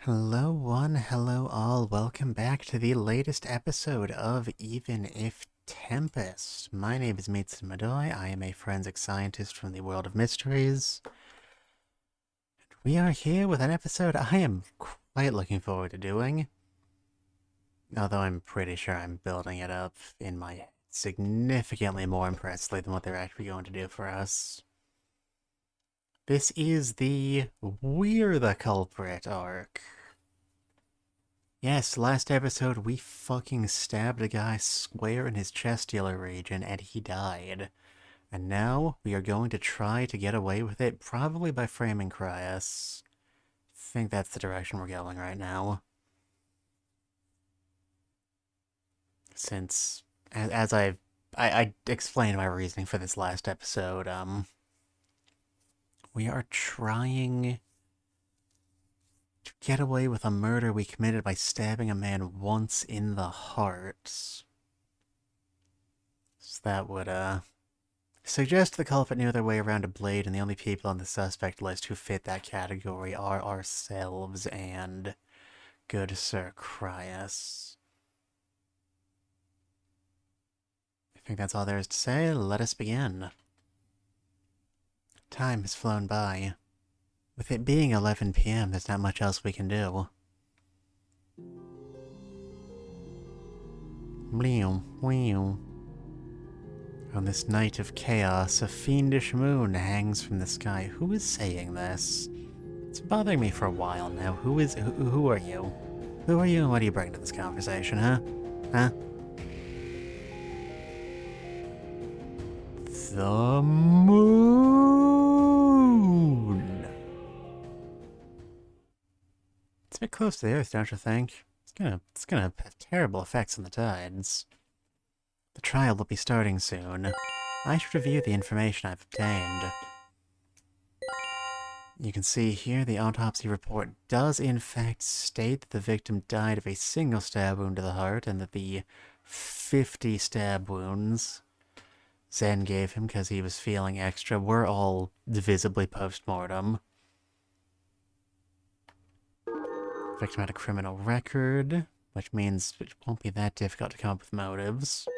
Hello one, hello all, welcome back to the latest episode of Even If Tempest. My name is Mitsu Madoi, I am a forensic scientist from the world of mysteries. We are here with an episode I am quite looking forward to doing. Although I'm pretty sure I'm building it up in my head significantly more impressively than what they're actually going to do for us. This is the We're the Culprit arc. Yes, last episode we fucking stabbed a guy square in his chesticular region and he died. And now we are going to try to get away with it, probably by framing Cryas. I think that's the direction we're going right now. Since, as I explained my reasoning for this last episode, we are trying to get away with a murder we committed by stabbing a man once in the heart. So that would, suggest the culprit knew their way around a blade, and the only people on the suspect list who fit that category are ourselves and good Sir Cryas. I think that's all there is to say. Let us begin. Time has flown by. With it being 11 p.m., there's not much else we can do. Meow. On this night of chaos, a fiendish moon hangs from the sky. Who is saying this? It's bothering me for a while now. Who are you? Who are you and what do you bring to this conversation, huh? Huh? The moon! It's a bit close to the Earth, don't you think? It's gonna have terrible effects on the tides. The trial will be starting soon. I should review the information I've obtained. You can see here the autopsy report does in fact state that the victim died of a single stab wound to the heart and that the 50 stab wounds Zen gave him because he was feeling extra were all visibly post-mortem. Victim had a criminal record, which means it won't be that difficult to come up with motives.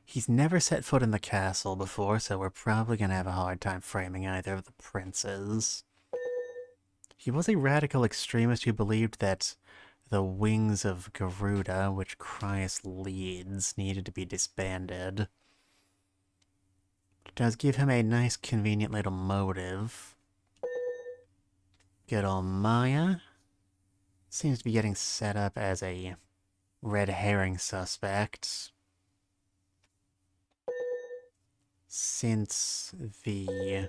He's never set foot in the castle before, so we're probably going to have a hard time framing either of the princes. He was a radical extremist who believed that the Wings of Garuda, which Cryas leads, needed to be disbanded. It does give him a nice, convenient little motive. Good old Maya seems to be getting set up as a red herring suspect. Since the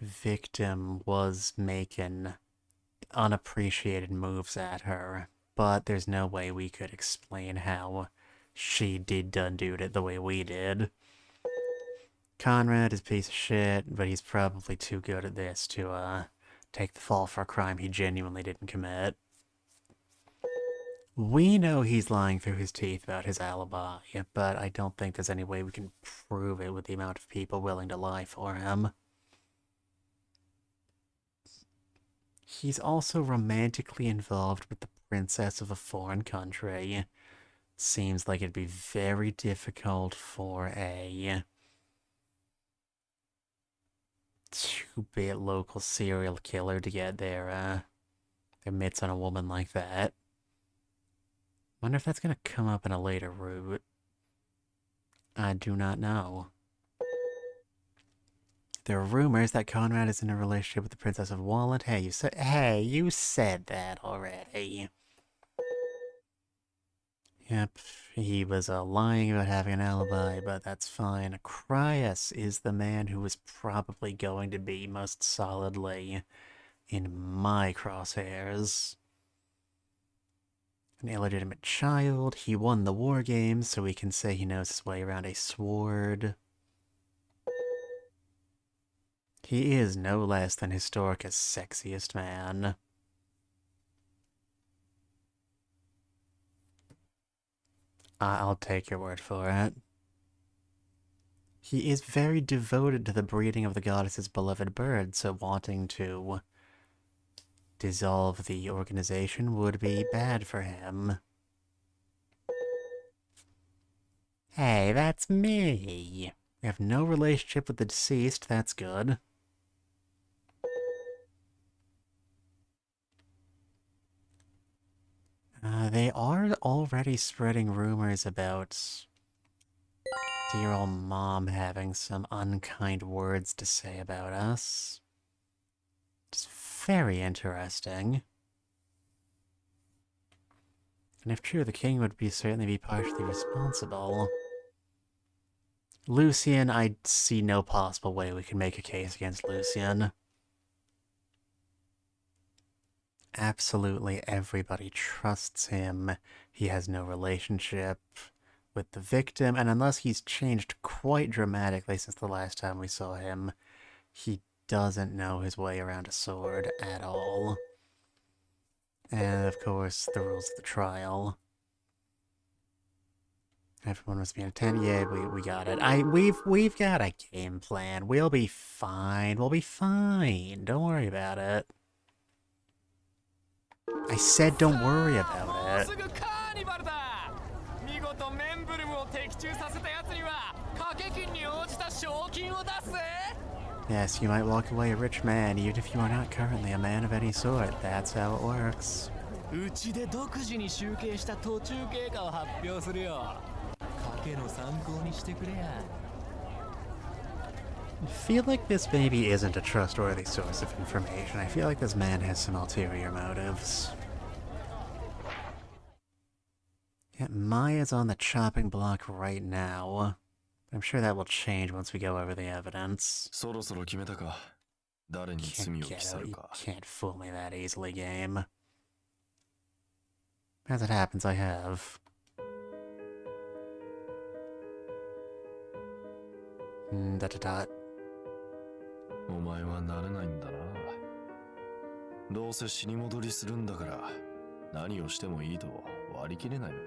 victim was making unappreciated moves at her, but there's no way we could explain how she did do it the way we did. Conrad is a piece of shit, but he's probably too good at this to, take the fall for a crime he genuinely didn't commit. We know he's lying through his teeth about his alibi, but I don't think there's any way we can prove it with the amount of people willing to lie for him. He's also romantically involved with the princess of a foreign country. Seems like it'd be very difficult for a 2-bit local serial killer to get their mitts on a woman like that. Wonder if that's gonna come up in a later route. I do not know. There are rumors that Conrad is in a relationship with the Princess of Wallet. Hey, you said that already. Yep, he was lying about having an alibi, but that's fine. Cryas is the man who is probably going to be most solidly in my crosshairs. An illegitimate child, he won the war games, so we can say he knows his way around a sword. He is no less than Historica's sexiest man. I'll take your word for it. He is very devoted to the breeding of the goddess's beloved bird, so wanting to dissolve the organization would be bad for him. Hey, that's me! We have no relationship with the deceased, that's good. They are already spreading rumors about dear old mom having some unkind words to say about us. It's very interesting. And if true, the king would certainly be partially responsible. Lucian, I see no possible way we can make a case against Lucian. Absolutely everybody trusts him. He has no relationship with the victim, and unless he's changed quite dramatically since the last time we saw him, he doesn't know his way around a sword at all. And of course, the rules of the trial. Everyone must be in attendance. Yeah, we got it. We've got a game plan. We'll be fine. We'll be fine. Don't worry about it. I said don't worry about it. Yes, you might walk away a rich man, even if you are not currently a man of any sort. That's how it works. I feel like this maybe isn't a trustworthy source of information. I feel like this man has some ulterior motives. Yeah, Maya's on the chopping block right now. I'm sure that will change once we go over the evidence. You can't fool me that easily, game. As it happens, I have. Dot dot dot. お前はなれないんだな。どうせ死に戻りするんだから、何をしてもいいと割り切れないのか。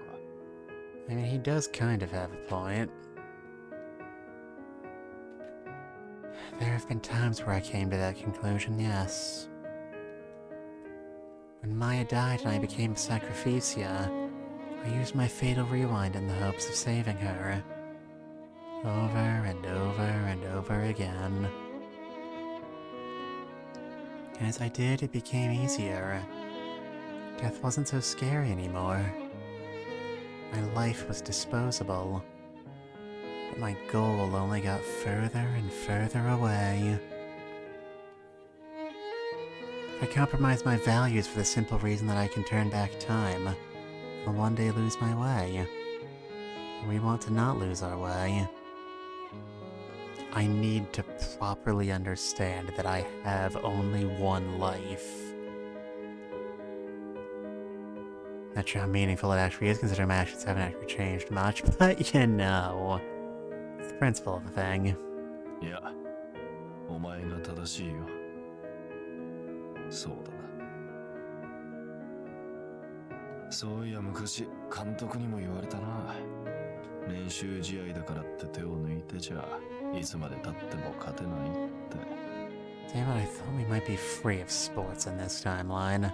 I mean, he does kind of have a point. There have been times where I came to that conclusion, yes. When Maya died and I became Sacrificia, I used my fatal rewind in the hopes of saving her. Over and over and over again. As I did, it became easier. Death wasn't so scary anymore. My life was disposable. But my goal only got further and further away. If I compromise my values for the simple reason that I can turn back time, I'll one day lose my way. And we want to not lose our way. I need to properly understand that I have only one life. Not sure how meaningful it actually is, considering my actions haven't actually changed much, but you know, it's the principle of the thing. Yeah, お前が正しいよ。そうだな。そういや昔監督にも言われたな。練習試合だからって手を抜いてちゃいつまで経っても勝てないって。Damn it, I thought we might be free of sports in this timeline.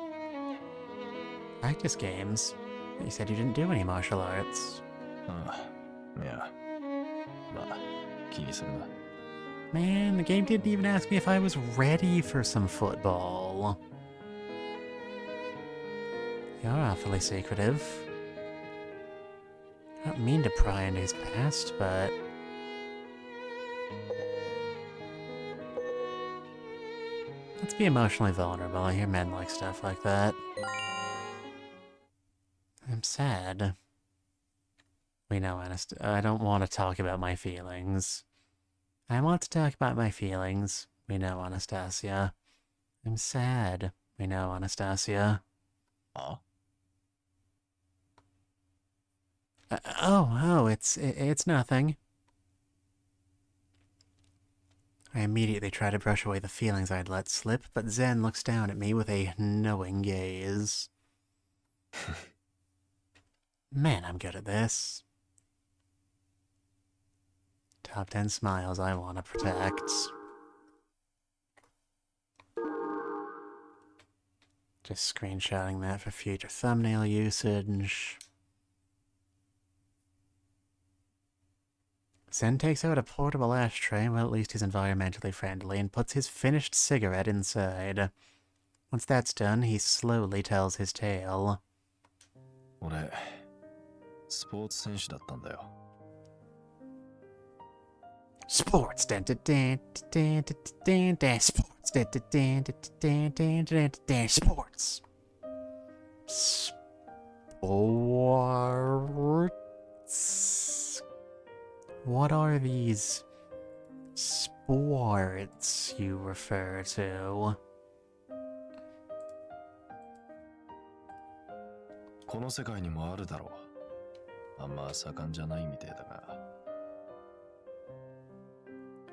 Practice games? You said you didn't do any martial arts. Yeah. まあ、気にするな。Man, the game didn't even ask me if I was ready for some football. You're awfully secretive. I don't mean to pry into his past, but... let's be emotionally vulnerable. I hear men like stuff like that. I'm sad. We know, Anastasia. I don't want to talk about my feelings. I want to talk about my feelings. We know, Anastasia. I'm sad. We know, Anastasia. Huh? It's nothing. I immediately try to brush away the feelings I'd let slip, but Zen looks down at me with a knowing gaze. Man, I'm good at this. Top 10 smiles I want to protect. Just screenshotting that for future thumbnail usage. Zen takes out a portable ashtray, well at least he's environmentally friendly, and puts his finished cigarette inside. Once that's done, he slowly tells his tale. 俺、スポーツ選手だったんだよ。Sports, sports, sports. Sports. What are these sports you refer to? この世界にもあるだろう。あんま盛んじゃないみたいだが。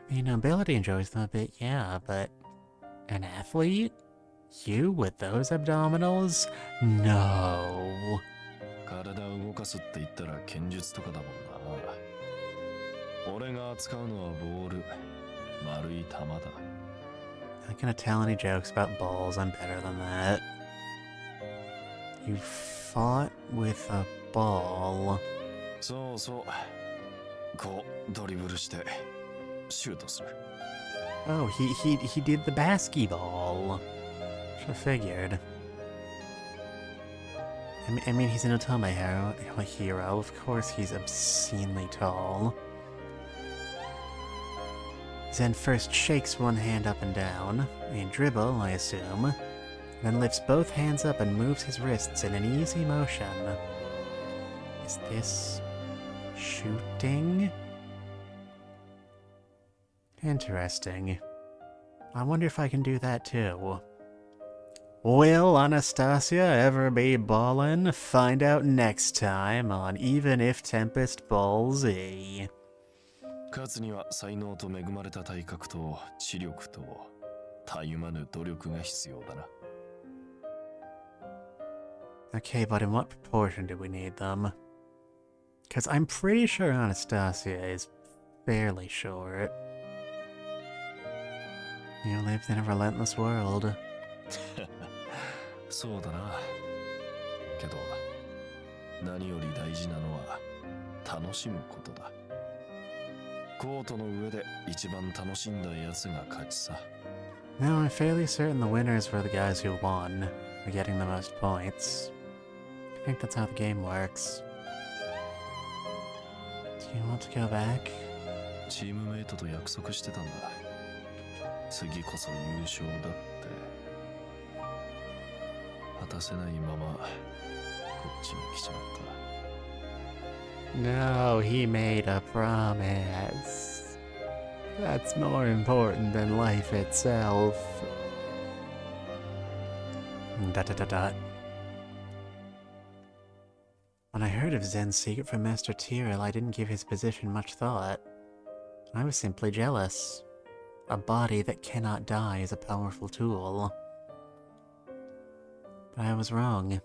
The nobility enjoys them a bit, yeah, but an athlete? You with those abdominals? No. 体を動かすって言ったら剣術とかだもんな。俺が扱うのはボール、丸い球だ。I'm not gonna tell any jokes about balls, I'm better than that. You fought with a ball. そうそう。こうドリブルしてシュートする。Oh, he did the basketball. Should have figured. I mean, he's an Otome hero. Of course he's obscenely tall. Zen first shakes one hand up and down, a dribble, I assume, then lifts both hands up and moves his wrists in an easy motion. Is this shooting? Interesting. I wonder if I can do that too. Will Anastasia ever be ballin'? Find out next time on Even If Tempest Ball Z. 勝つには才能と恵まれた体格と知力とたゆまぬ努力が必要だな。Okay, but in what proportion do we need them? Because I'm pretty sure Anastasia is fairly short. You lived in a relentless world. そうだな。けど何より大事なのは楽しむことだ。コートの上で一番楽しんだやつが勝ちさ。No, I'm fairly certain the winners were the guys who won, for getting the most points. I think that's how the game works. Do you want to go back? チームメイトと約束してたんだ。次こそ優勝だって。果たせないままこっちに来ちまった。No, he made a promise. That's more important than life itself. ... When I heard of Zen's secret from Master Tyrell, I didn't give his position much thought. I was simply jealous. A body that cannot die is a powerful tool. But I was wrong.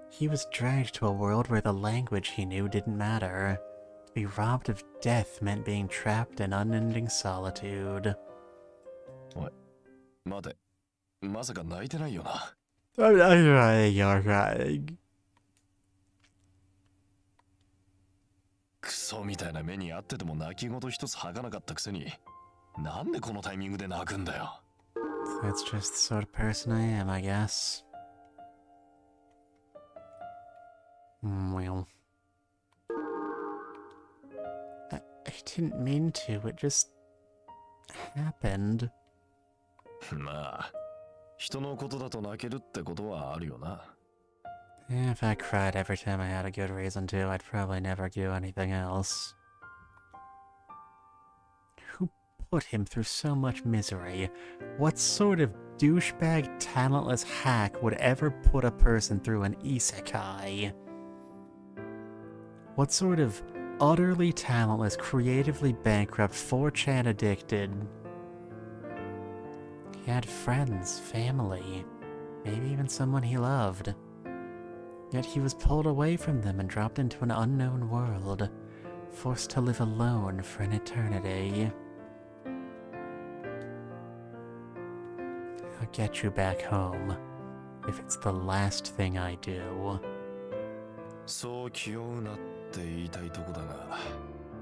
He was dragged to a world where the language he knew didn't matter. To be robbed of death meant being trapped in unending solitude. おい、待て。まさか泣いてないよな。I'm crying, you're crying. クソみたいな目にあってても泣き言一つ吐かなかったくせに、なんでこのタイミングで泣くんだよ。That's just the sort of person I am, I guess. Well. I didn't mean to, it just happened. まあ、人のことだと泣けるってことはあるよな。Yeah, if I cried every time I had a good reason to, I'd probably never do anything else. Who put him through so much misery? What sort of douchebag, talentless hack would ever put a person through an isekai? What sort of utterly talentless, creatively bankrupt, 4chan addicted... He had friends, family, maybe even someone he loved. Yet he was pulled away from them and dropped into an unknown world, forced to live alone for an eternity. I'll get you back home. if it's the last thing I do. そう気負うなって言いたいとこだが、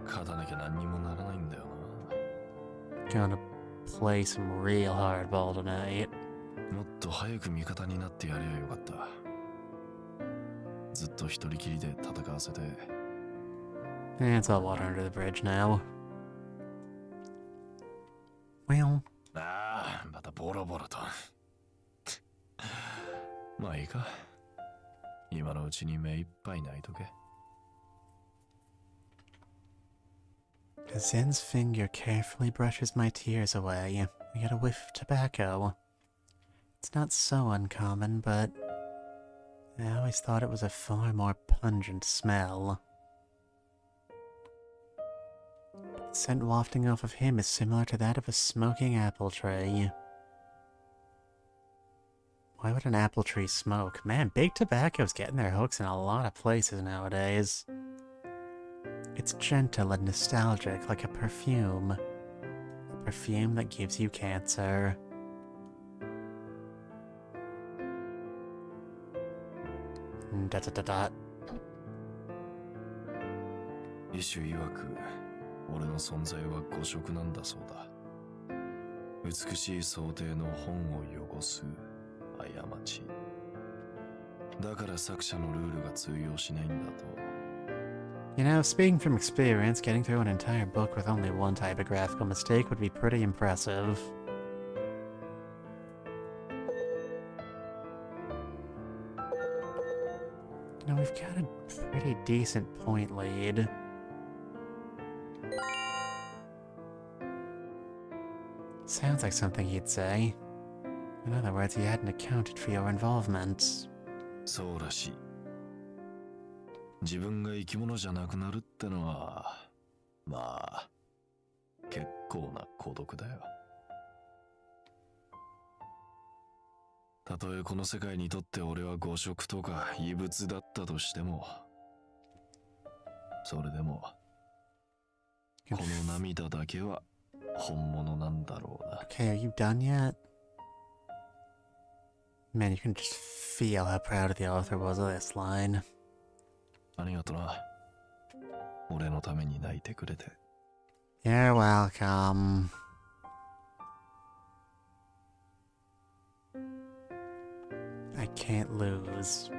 勝たなきゃ何にもならないんだよな。Gonna play some real hardball tonight. もっと早く味方になってやればよかった。ずっと一人きりで戦わせて。It's all water under the bridge now. Well. ああ、またボロボロと。まあいいか。今のうちに目いっぱい泣いとけ。Zen's finger carefully brushes my tears away. I get a whiff of tobacco. It's not so uncommon, but I always thought it was a far more pungent smell. The scent wafting off of him is similar to that of a smoking apple tree. Why would an apple tree smoke? Man, big tobacco's getting their hooks in a lot of places nowadays. It's gentle and nostalgic, like a perfume. A perfume that gives you cancer. Da-da-da-da. 医師曰く、俺の存在は誤植なんだそうだ。美しい想定の本を汚す過ち。だから作者のルールが通用しないんだと。You know, speaking from experience, getting through an entire book with only one typographical mistake would be pretty impressive. You know, we've got a pretty decent point lead. Sounds like something he'd say. In other words, he hadn't accounted for your involvement. そうらしい。自分が生き物じゃなくなるってのは、まあ、結構な孤独だよ。たとえこの世界にとって俺は誤植とか異物だったとしても、それでも、この涙だけは本物なんだろうな。Okay, are you done yet? Man, you can just feel how proud the author was of this line. ありがとな。俺のために泣いてくれて。You're welcome. I can't lose.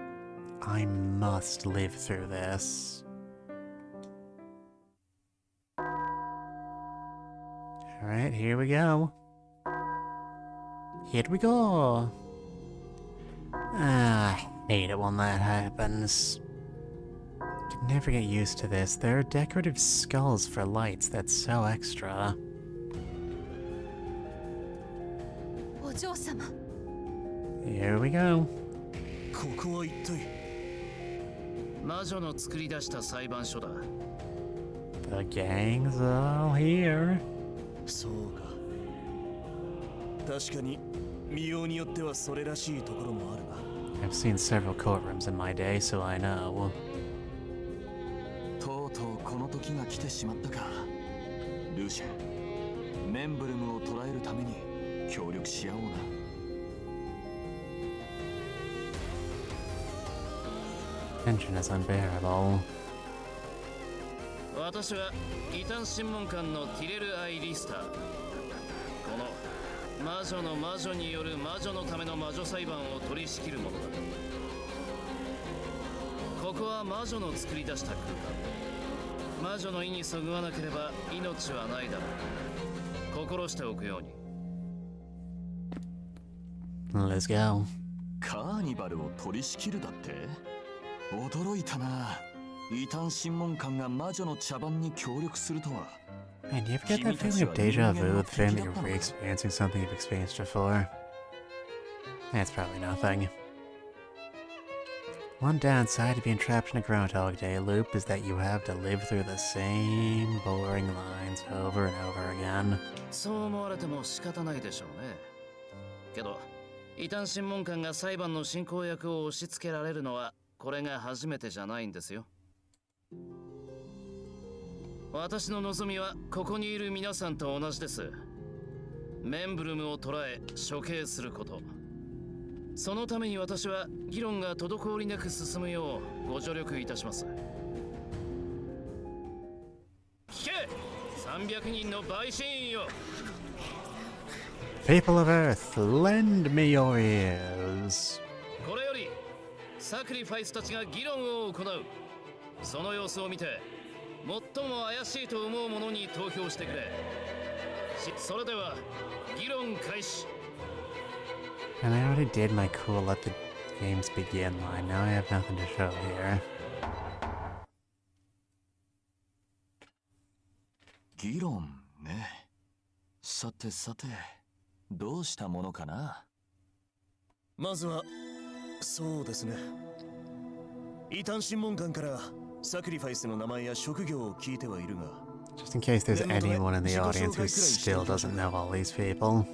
I must live through this. Alright, here we go. Here we go. I hate it when that happens. Can never get used to this. There are decorative skulls for lights. That's so extra. お嬢様。 Here we go. ここは一体魔女の作り出した裁判所だ。 The gang's all here. そうか。確かに見ようによってはそれらしいところもあるな。 I've seen several courtrooms in my day, so I know. とうとうこの時が来てしまったか。ルーシェン、メンブルムを捕らえるために協力し合おうな。 Tension is unbearable. 私は異端審問官のティレル・アイ・リスター。この魔女の魔女による魔女のための魔女裁判を取り仕切るものだ。ここは魔女の作り出した空間。魔女の意にそぐわなければ命はないだろう。心しておくように。 Let's go. カーニバルを取り仕切るだって？驚いたな。異端審問官が魔女の茶番に協力するとは。 Man, do you ever get that feeling of deja vu, the feeling that you're re-experiencing something you've experienced before? That's probably nothing. One downside to being trapped in a Groundhog Day loop is that you have to live through the same boring lines over and over again. そう思われても仕方ないでしょうね。けど、異端審問官が裁判の進行役を押し付けられるのはこれが初めてじゃないんですよ。私の望みはここにいる皆さんと同じです。メンブルムを捕らえ処刑すること。そのために私は議論が滞りなく進むようご助力いたします。聞け300人の陪審員よ。 People of Earth, lend me your ears. これよりサクリファイスたちが議論を行う。その様子を見て最も怪しいと思う者に投票してくれ。それでは議論開始。 And I already did my cool let the games begin line. Now I have nothing to show here. 議論ね。さてさて、どうしたものかな。まずはそうですね、異端審問官からサクリファイスの名前や職業を聞いてはいるが、 Just in case there's anyone in the audience who still doesn't know all these people.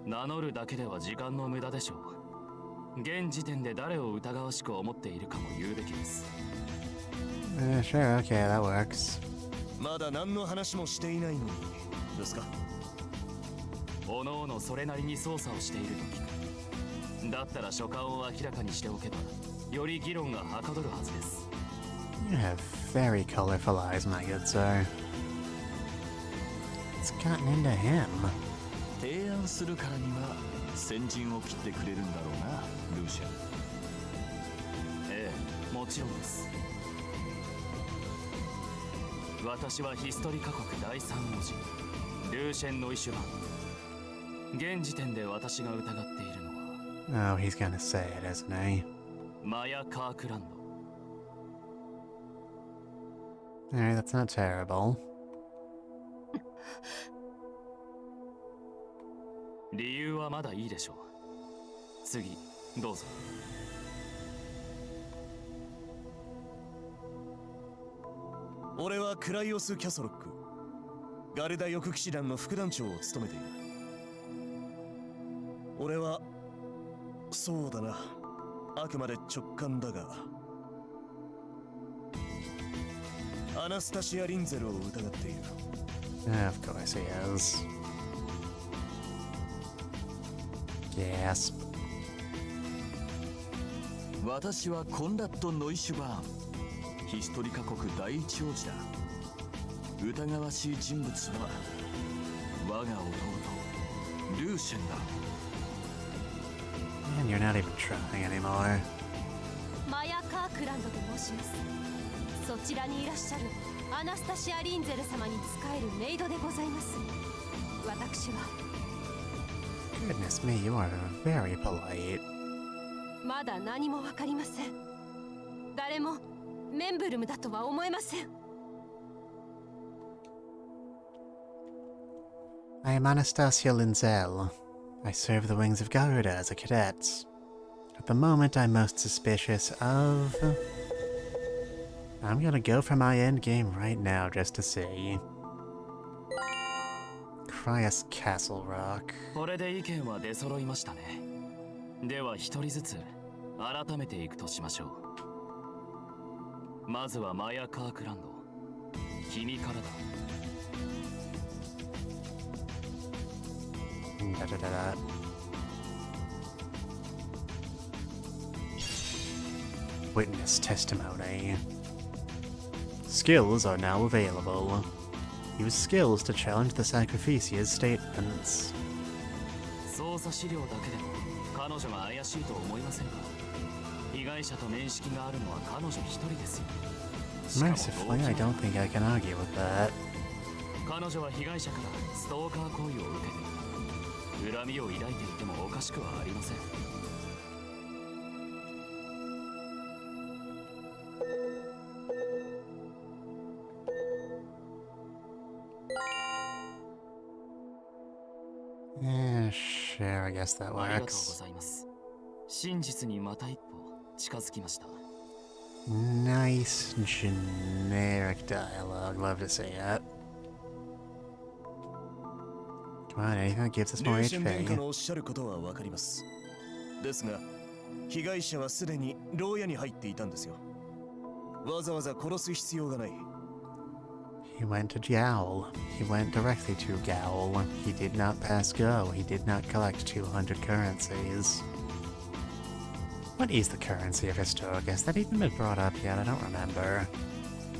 名乗るだけでは時間の無駄でしょう。現時点で誰を疑わしく思っているかも言うべきです。Sure, okay, that works. まだ何の話もしていないのにですか。おのおのそれなりに捜査をしていると聞く。だったら所感を明らかにしておけばより議論がはかどるはずです。 You have very colorful eyes, my good sir. It's gotten into him. 提案するからには先陣を切ってくれるんだろうな、ルーシャン。ええ、もちろんです。私はヒストリカ国第三王子ルーシェン・ノイシュバン。現時点で私が疑っているのは Oh, he's gonna say it, isn't he? マヤ・カークランド。 Alright, that's not terrible. 理由はまだいいでしょう。次どうぞ。俺はクライオス・キャソロック、ガルダ翼騎士団の副団長を務めている。俺はそうだな、あくまで直感だがアナスタシア・リンゼルを疑っている。 Of course he is. Gasp. 私はコンラッド・ノイシュバーン、ヒストリカ国第一王子だ。疑わしい人物は我が弟ルーシェンだ。 Man, you're not even trying anymore. マヤ・カークランドと申します。そちらにいらっしゃるアナスタシア・リンゼル様に仕えるメイドでございます。私は Goodness me, you are very polite. まだ何もわかりません。誰もメンブルムだとは思えません。 I am Anastasia Linzel. I serve the wings of Garuda as a cadet. At the moment, I'm most suspicious of... I'm gonna go for my endgame right now just to see. Cryas Castle Rock. これで意見は出揃いましたね。では一人ずつ改めていくとしましょう。まずはマヤ・カークランド、君からだ。 Da, da, da, da. Witness testimony. Skills are now available. Use skills to challenge the Sacrificia's statements. 捜査資料だけでも彼女が怪しいと思いませんか。被害者と面識があるのは彼女一人ですよ。 Mercifully, I don't think I can argue with that. 彼女は被害者からストーカー行為を受けていた。恨みを抱いていてもおかしくはありません。 Yeah, sure, I guess that ありがとうご works. ざいます。真実にまた一歩近づきました。 Nice generic dialogue. Love to see it. Come on, anything that gives us ル more ーシェン殿下 HP. のおっしゃることはわかります。ですが被害者はすでに牢屋に入っていたんですよ。わざわざ殺す必要がない。He went to Jowl. He went directly to Gowl. He did not pass go. He did not collect 200 currencies. What is the currency of Historic? Has that even been brought up yet? I don't remember.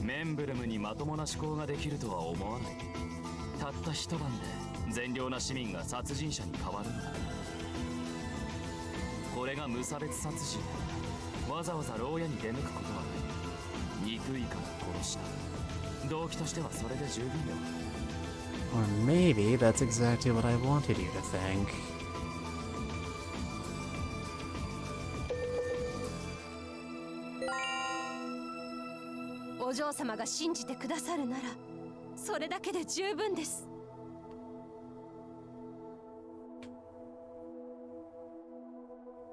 メンブルムにまともな思考ができるとは思わない。たった一晩で善良な市民が殺人者に変わるのだ。これが無差別殺人。わざわざ牢屋に出向くことはない。憎いから殺した。動機としてはそれで十分よ。Or maybe that's exactly what I wanted you to think. お嬢様が信じてくださるならそれだけで十分です。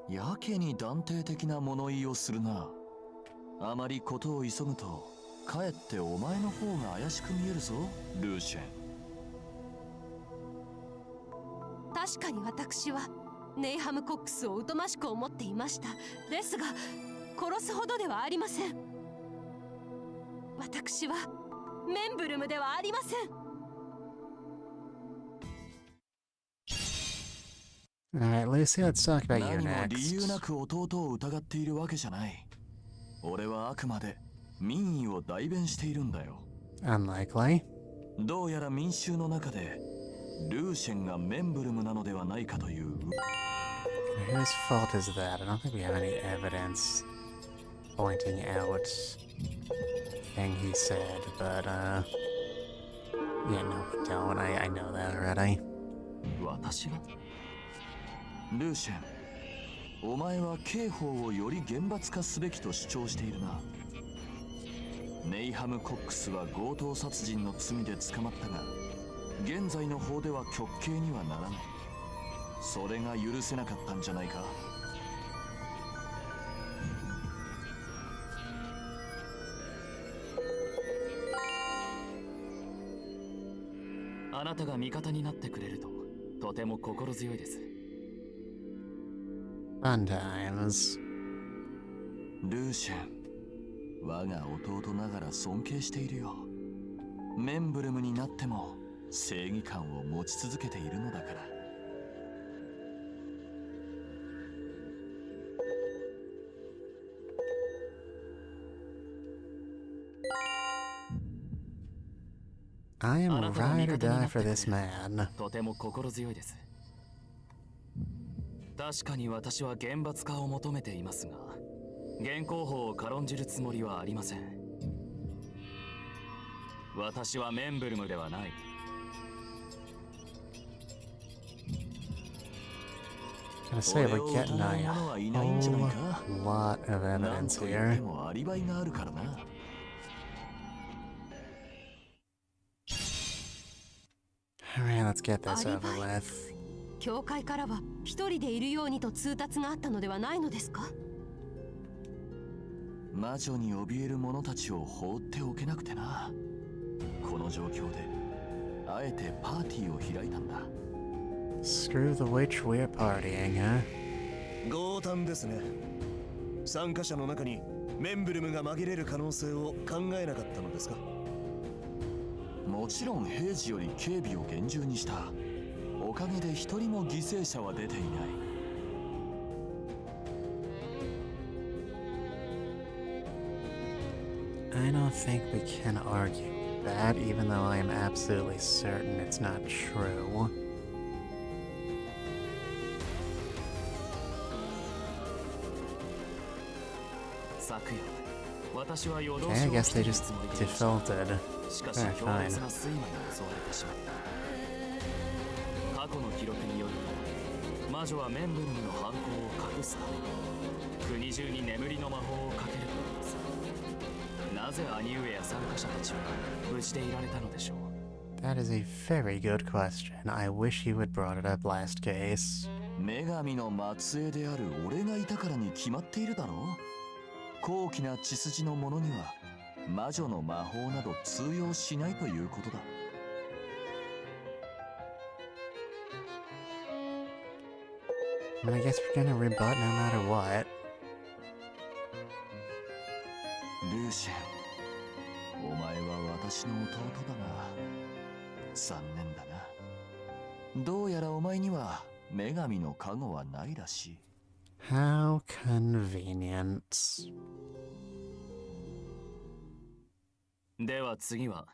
やけに断定的な物言いをするな。あまりことを急ぐとかえってお前の方が怪しく見えるぞ、ルーシェン。確かに私はネイハムコックスを疎ましく思っていました。ですが殺すほどではありません。私はメンブルムではありません。Alright, Lucy, let's talk about you 何も理由 next. なく弟を疑っているわけじゃない。俺はあくまで民意を代弁しているんだよ。Unlikely. どうやら民衆の中でルーシェンがメンブルムなのではないかという。Whose fault is that? I don't think we have any evidence pointing out thing he said, but yeah, no, we don't. I know that already. 私がルーシェン、お前は刑法をより厳罰化すべきと主張しているな。ネイハム・コックスは強盗殺人の罪で捕まったが、現在の法では極刑にはならない。それが許せなかったんじゃないか。あなたが味方になってくれるととても心強いです。Fun times. ルーシェン、我が弟ながら尊敬しているよ。メンブルムになっても正義感を持ち続けているのだから。I am ride or die for this man. とても心強いです。確かに私は厳罰化を求めていますが、現行法を軽んじるつもりはありません。私はメンブルムではない。Gonna say we're getting a whole lot of なん evidence と言って here. もアリバイがあるからな。Alright, let's get this over Alibi. with. 教会からは一人でいるようにと通達があったのではないのですか？魔女に怯える者たちを放っておけなくてな。この状況であえてパーティーを開いたんだ。 Screw the witch, we're partying, huh? 強胆ですね。参加者の中にメンブルムが紛れる可能性を考えなかったのですか？もちろん平時より警備を厳重にした。おかげで一人も犠牲者は出ていない。I don't think we can argue that, even though I am absolutely certain it's not true. Okay, I guess they just defaulted. しかし Alright, 強 fine. 烈な睡魔に襲われてしまった。過去の記録によると、魔女はメンブルムの犯行を隠すために国中に眠りの魔法をかけるといいます。なぜ兄上や参加者たちは無事でいられたのでしょう。 That is a very good question. I wish you had brought it up last case. 女神の末裔である俺がいたからに決まっているだろう。高貴な血筋の者には魔女の魔法など通用しないということだ。I mean, I guess we're gonna rebut no matter what. ルーシェン、お前は私私の弟だが残念だな。どうやらお前には女神の加護はないらしい。 How convenient. では次は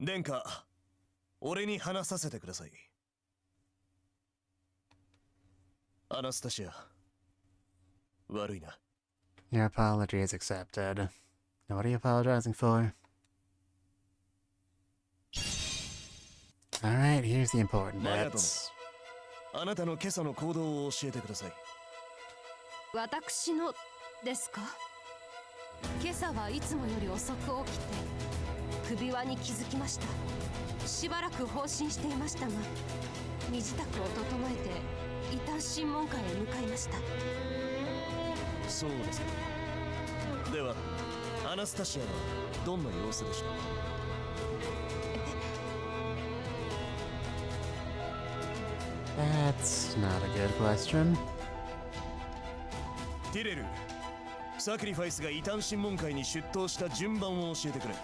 殿下、俺に話させてください。アナスタシア、悪いな。 Your apology is accepted. Now, what are you apologizing for? Alright, here's the important マヤ殿、 bits. あなたの今朝の行動を教えてください。私のですか？今朝はいつもより遅く起きて首輪に気づきました。しばらく放心していましたが、身支度を整えて異端審問会へ向かいました。そうですか。ではアナスタシアはどんな様子でした？ That's not a good question. ティレル、サクリファイスが異端審問会に出頭した順番を教えてくれ。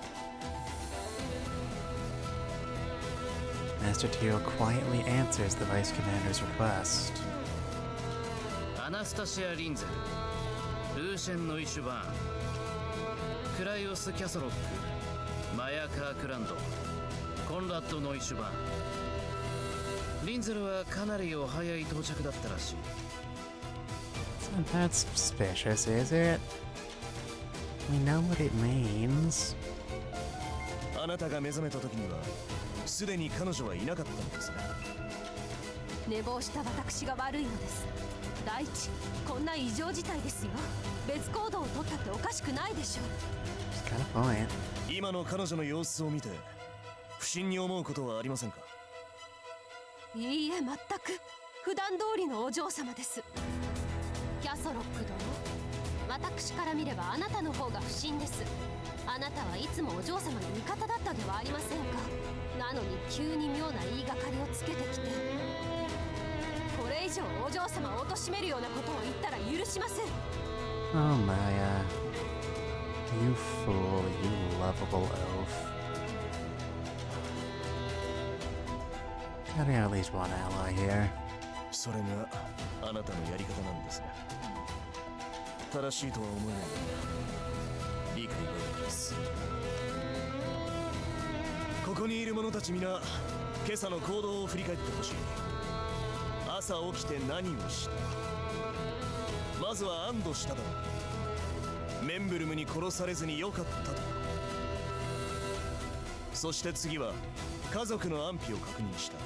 Master Tiro quietly answers the Vice Commander's request. アナスタシア・リンゼル、ルーシェン・ノイシュバーン、クライオス・キャソロック、マヤ・カークランド、コンラッド・ノイシュバーン。リンゼルはかなりお早い到着だったらしい。 It's not that suspicious, is it? We know what it means. あなたが目覚めた時にはすでに彼女はいなかったのですね。寝坊した私が悪いのです。第一、こんな異常事態ですよ。別行動を取ったっておかしくないでしょう。 She's got a point. 今の彼女の様子を見て不審に思うことはありませんか？いいえ、全く普段通りのお嬢様です。キャソロック殿、私から見ればあなたの方が不審です。あなたはいつもお嬢様の味方だったではありませんか。なのに急に妙な言いがかりをつけてきて、これ以上お嬢様を貶めるようなことを言ったら許しません。 Oh, Maya. You fool, you lovable oaf. Gotta have at least one ally here. それがあなたのやり方なんですね。正しいとは思えないが理解ができます。ここにいる者たち皆、今朝の行動を振り返ってほしい。朝起きて何をした？まずは安堵しただろう。メンブルムに殺されずによかったと。そして次は家族の安否を確認した。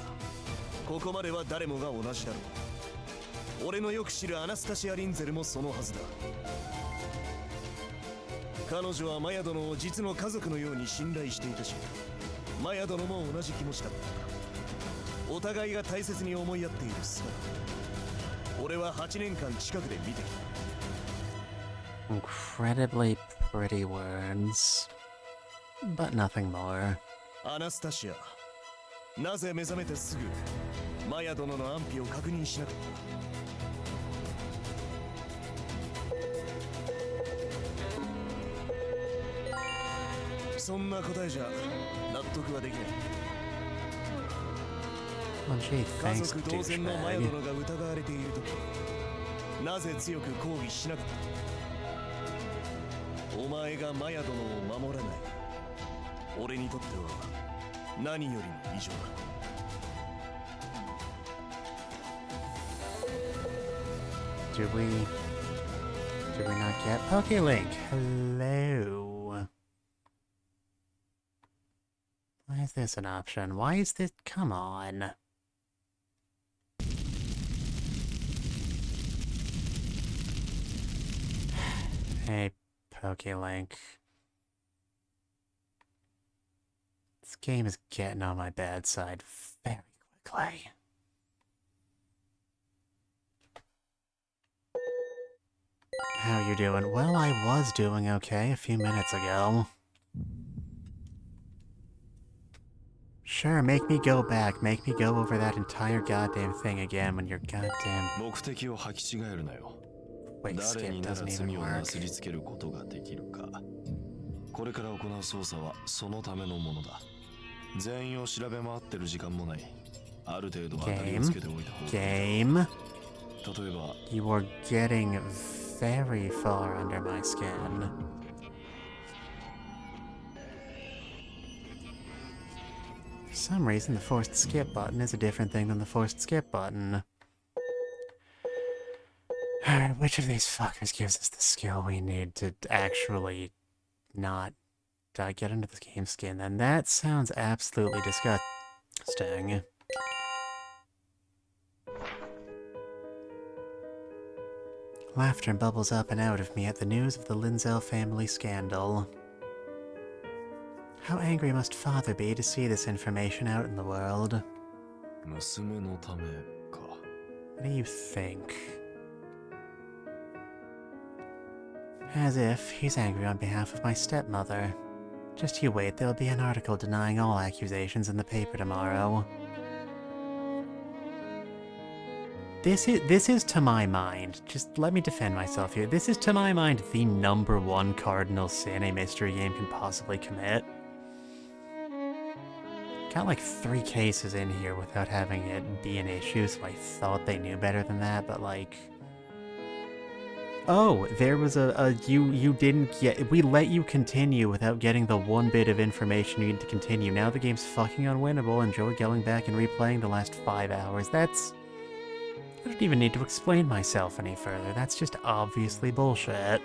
ここまでは誰もが同じだろう。俺のよく知るアナスタシア・リンゼルもそのはずだ。彼女はマヤ殿を実の家族のように信頼していたし、マヤ殿も同じ気持ちだった。お互いが大切に思い合っている姿、俺は8年間近くで見てきた。 Incredibly pretty words. But nothing more. アナスタシア、なぜ目覚めてすぐマヤ殿の安否を確認しなかった？そんな答えじゃ納得はできない。 Well, gee, 家 thanks, 族同然のマヤ douchebag. 殿が疑われているとき、なぜ強く抗議しなかった？お前がマヤ殿を守らない、俺にとっては何よりも異常だ。Do we not get PokeLink? Hello. Why is this an option? Why is this? Come on. Hey, PokeLink. This game is getting on my bad side very quickly. How you doing? Well, I was doing okay a few minutes ago. Sure, make me go back. Make me go over that entire goddamn thing again when your goddamn 目的を履き違えるなよ。 quick 誰 skip になら doesn't 罪 even をな work. すりつけることができるか。これから行う捜査はそのためのものだ。全員を調べ回ってる時間もない。ある程度当たりをつけておいた方がいい。Game. 例えば You are getting very far under my skin. For some reason, the forced skip button is a different thing than the forced skip button. Alright, which of these fuckers gives us the skill we need to actually not get into this game skin? Then that sounds absolutely disgusting. Laughter bubbles up and out of me at the news of the Linzell family scandal. How angry must father be to see this information out in the world? 娘のためか。 What do you think? As if he's angry on behalf of my stepmother. Just you wait, there'll be an article denying all accusations in the paper tomorrow. This is to my mind, just let me defend myself here, this is to my mind the #1 cardinal sin a mystery game can possibly commit. Got like 3 cases in here without having it be an issue, so I thought they knew better than that, but like... Oh, there was you didn't get... We let you continue without getting the 1 bit of information you need to continue. Now the game's fucking unwinnable. Enjoy going back and replaying the last 5 hours. That's... I don't even need to explain myself any further. That's just obviously bullshit.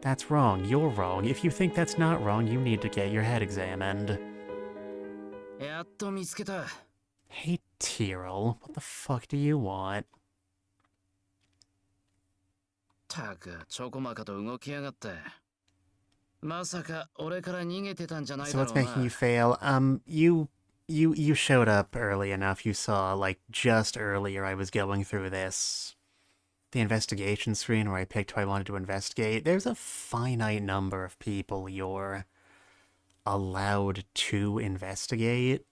That's wrong. You're wrong. If you think that's not wrong, you need to get your head examined. やっと見つけた。 Hey, Tyrell. What the fuck do you want? たく、ちょこまかと動きやがって。まさか俺から逃げてたんじゃない So だ what's ろう making you な。 fail? You showed up early enough. You saw, like, just earlier I was going through this. The investigation screen where I picked who I wanted to investigate. There's a finite number of people you're allowed to investigate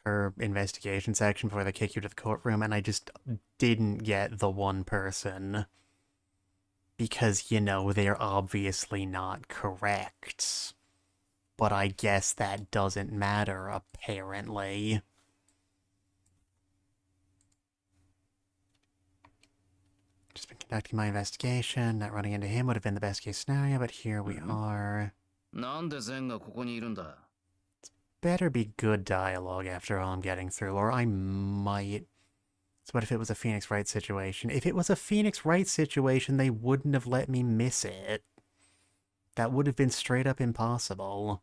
per investigation section before they kick you to the courtroom, and I just didn't get the 1 person. Because, you know, they're obviously not correct. But I guess that doesn't matter, apparently. Just been conducting my investigation. Not running into him would have been the best case scenario, but here we are. なんでゼンがここにいるんだ。 Better be good dialogue after all I'm getting through, or I might... So what if it was a Phoenix Wright situation? If it was a Phoenix Wright situation, they wouldn't have let me miss it. That would have been straight up impossible.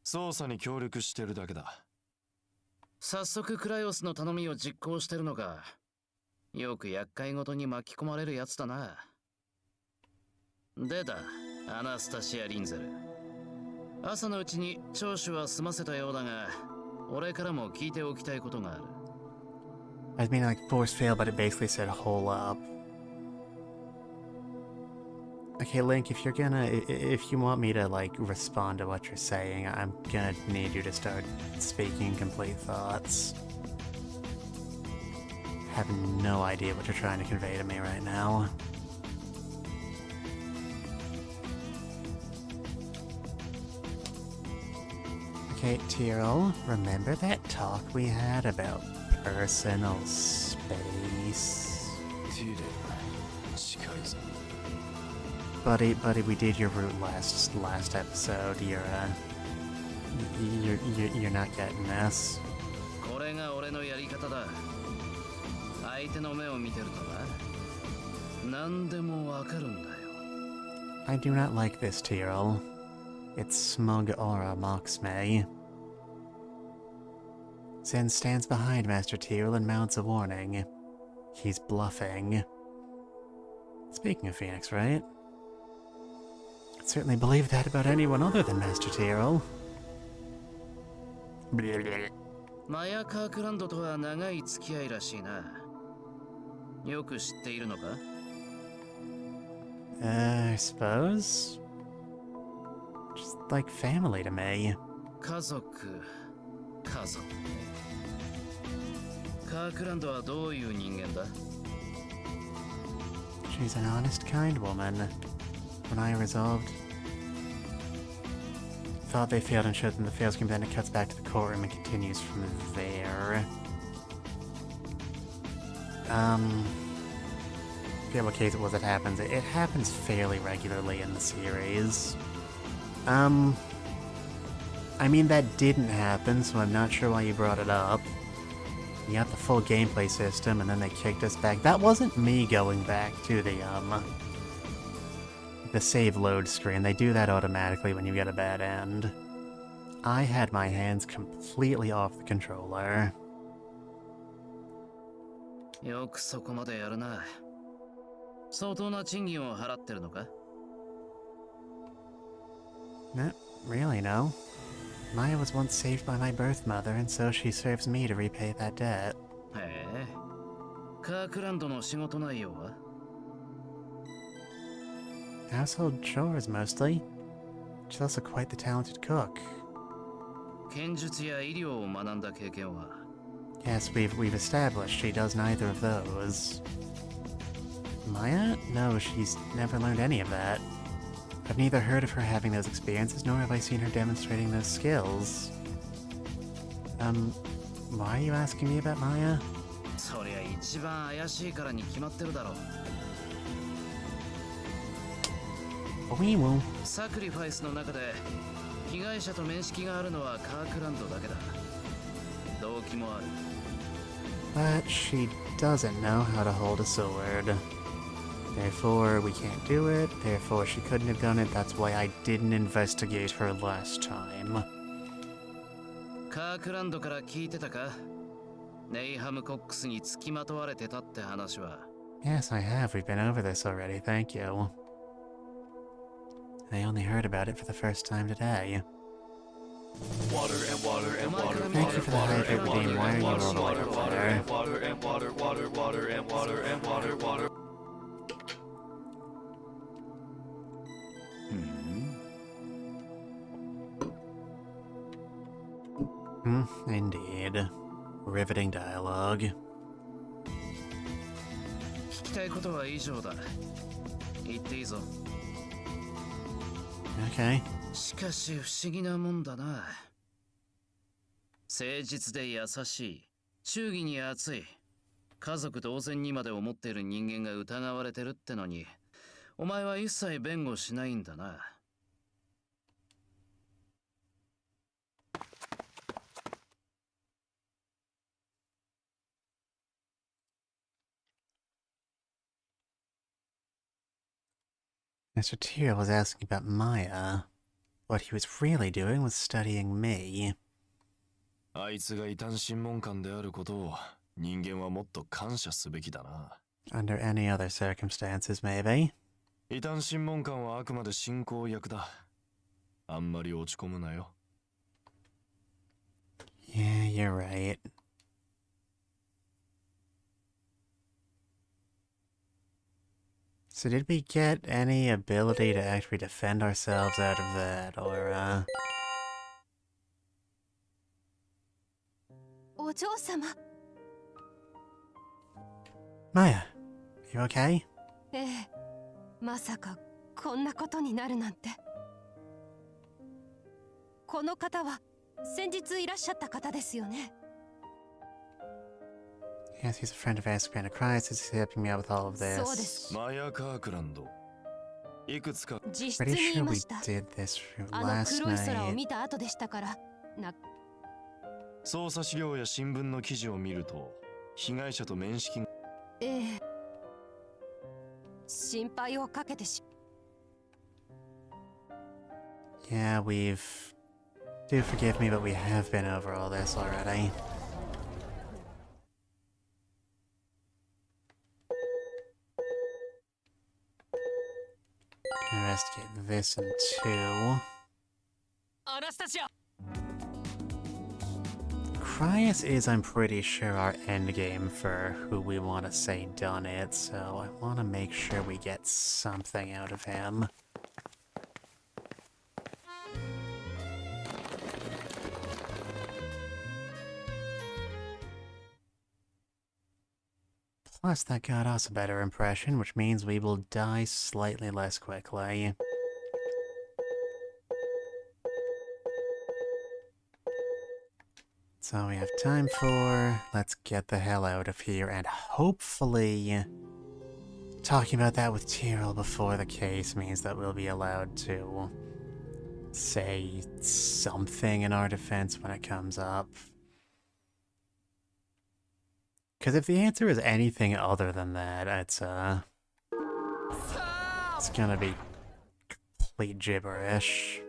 捜査に協力してるだけだ。早速クライオスの頼みを実行してるのか。よく厄介ごとに巻き込まれるやつだな。でだ、アナスタシア・リンゼル。朝のうちに聴取は済ませたようだが、俺からも聞いておきたいことがある。I mean, like, force fail, but it basically said hole up. Okay, Link, if you want me to, like, respond to what you're saying, I'm gonna need you to start speaking complete thoughts. I have no idea what you're trying to convey to me right now. Okay, Tyrell, remember that talk we had about personal space? Buddy, we did your route last episode. You're not getting this. これが俺のやり方だ。相手の目を見てるとな、何でもわかるんだよ。 I do not like this, Tyrell. Its smug aura mocks me. Zen stands behind Master Tyrell and mounts a warning. He's bluffing. Speaking of Phoenix, right? I'd certainly believe that about anyone other than Master Tyrell. マヤ・カークランドとは長い付き合いらしいな。よく知っているのか？ I suppose. Just like family to me. 家族。カークランドはどういう人間だ？ She's an honest, kind woman. when I resolved. Thought they failed and showed them the fail screen, then it cuts back to the courtroom and continues from there. Forget what case it was that happens. It happens fairly regularly in the series. I mean, that didn't happen, so I'm not sure why you brought it up. You got the full gameplay system, and then they kicked us back. That wasn't me going back to the save load screen. They do that automatically when you get a bad end. I had my hands completely off the controller. よくそこまでやるな。相当な賃金を払ってるのか? No, really no. Maya was once saved by my birth mother, and so she serves me to repay that debt. へえ。カークランドの仕事内容は? Household chores, mostly. She's also quite the talented cook. 剣術や医療を学んだ経験は? Yes, we've established she does neither of those. Maya? No, she's never learned any of that. I've neither heard of her having those experiences, nor have I seen her demonstrating those skills. Why are you asking me about Maya? そりゃ一番怪しいからに決まってるだろう。Wee woo. サクリファイスの中で被害者と面識があるのはカークランドだけだ。動機もある。But she doesn't know how to hold a sword. Therefore, we can't do it. Therefore, she couldn't have done it. That's why I didn't investigate her last time. カークランドから聞いてたか? ネイハムコックスに付きまとわれてたって話は。Yes, I have. We've been over this already. Thank you. I only heard about it for the first time today. Water and water and water. Thank you for the hydrate redeem. Why are you all the way up there? Water and water, water, water and water and water, water. Indeed. Riveting dialogue. 聞きたいことは以上だ。言っていいぞ。Okay. しかし不思議なもんだな。誠実で優しい、忠義に熱い、家族同然にまで思っている人間が疑われてるってのに、お前は一切弁護しないんだな。Mr. Tyr was asking about Maya. What he was really doing was studying me. あいつが異端審問官であることを人間はもっと感謝すべきだな。Under any other circumstances, maybe. 異端審問官はあくまで進行役だ。あんまり落ち込むなよ。Yeah, you're right. So did we get any ability to actually defend ourselves out of that, or, お嬢様。Maya, you okay? ええ、まさかこんなことになるなんて。この方は先日いらっしゃった方ですよね。Yes, he's a friend of Ask Panda Cries. He's helping me out with all of そうで this. す。マヤ・カークランド。いくつか自室 Pretty にい sure ま we した。 did this あの last 黒い空を night. 見た後でしたから。捜査資料や新聞の記事を見ると被害者と面識が。ええ。心配をかけてし。Yeah, we've... Do forgive me, but we have been over all this already. Investigate this and two. Anastasia! Cryus is, I'm pretty sure, our endgame for who we want to say done it, so I want to make sure we get something out of him. Plus, that got us a better impression, which means we will die slightly less quickly. So we have time for... Let's get the hell out of here, and hopefully... Talking about that with Tyrell before the case means that we'll be allowed to... say something in our defense when it comes up. Because if the answer is anything other than that, it's gonna be complete gibberish.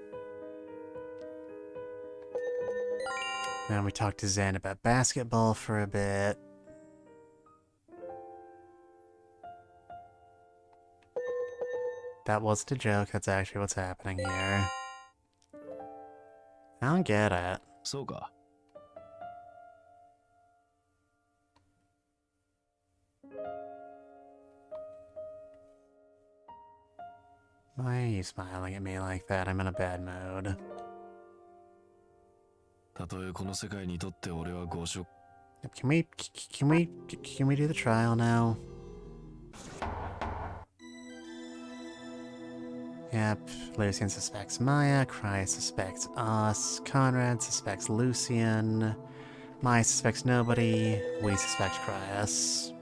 Then we talked to Zen about basketball for a bit. That wasn't a joke, that's actually what's happening here. I don't get it. そうか。Why are you smiling at me like that? I'm in a bad mood. たとえこの世界にとって俺は5色。Can we do the trial now? Yep, Lucian suspects Maya, Cry suspects us, Conrad suspects Lucian, Maya suspects nobody, we suspect Cryus.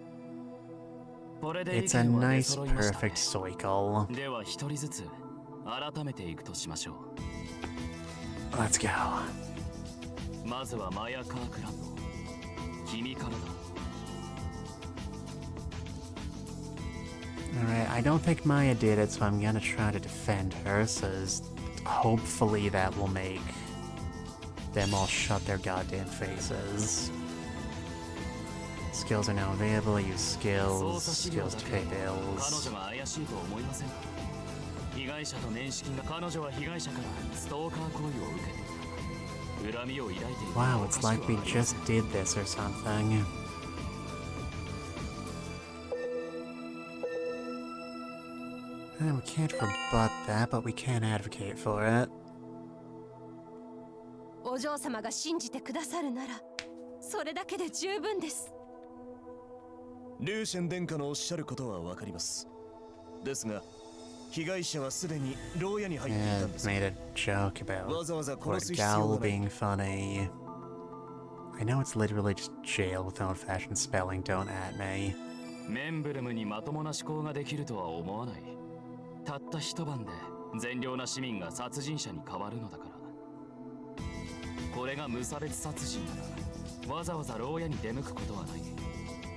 It's a nice, perfect cycle. では一人ずつ改めていくとしましょう。 Let's go. まずはマヤ・カークランド。君からだ。 Alright, I don't think Maya did it, so I'm gonna try to defend her, so hopefully that will make them all shut their goddamn faces. Skills are now available, use skills to pay 彼 bills. 女が怪しいと思いませんか。被害者と面識が彼女は被害者からストーカー行為を受けていた。恨みを抱いていた。 Wow, it's like we just did this or something. We can't rebut that, but we can advocate for it. お嬢様が信じてくださるならそれだけで十分です。ルーシェン殿下のおっしゃることはわかります。ですが、被害者はすでに牢屋に入っていたんです。 Made a joke about わざわざ Lord 殺す必要 Gowl はない。 being funny. I know it's literally just jail with old-fashioned spelling, don't at me. メンブルムにまともな思考ができるとは思わない。たった一晩で善良な市民が殺人者に変わるのだから。これが無差別殺人ならわざわざ牢屋に出向くことはない。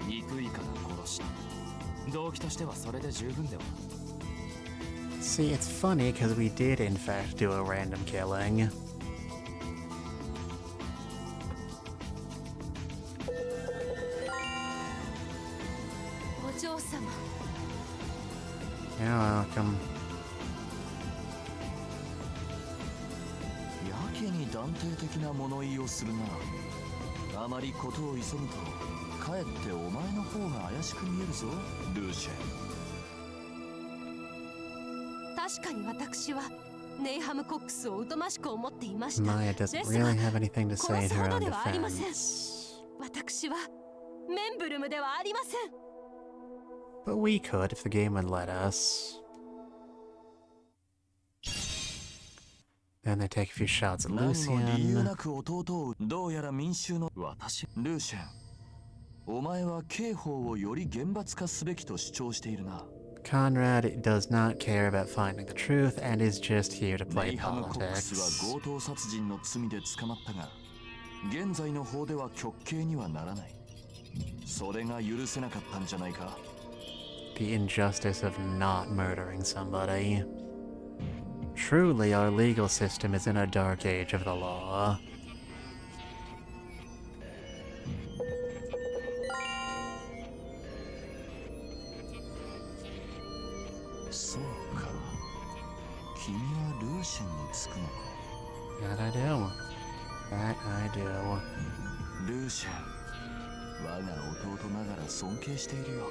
憎いから殺した。動機としてはそれで十分では。 See, it's funny because we did in fact do a random killing. You're welcome. やけに断定的な物言いをするな。あまりことを急ぐとかえってお前の方が怪しく見えるぞ、ルーシェン。確かに私はネイハムコックスを疎ましく思っていました。 Maya doesn't really have anything to say in her own defense. 私はメンブルムではありません。 But we could if the game would let us. Then they take a few shots at 何も理由 Lucian. なく弟をどうやら民衆の私ルーシェン、お前は刑法をより厳罰化すべきと主張しているな。 Conrad does not care about finding the truth and is just here to ネ play イハムコックス politics. は強盗殺人の罪で捕まったが、現在の法では極刑にはならない。それが許せなかったんじゃないか。 The injustice of not murdering somebody. Truly, our legal system is in a dark age of the law. そうか。君はルーシェンにつくのか。 That I do. That I do. ルーシェン、我が弟ながら尊敬しているよ。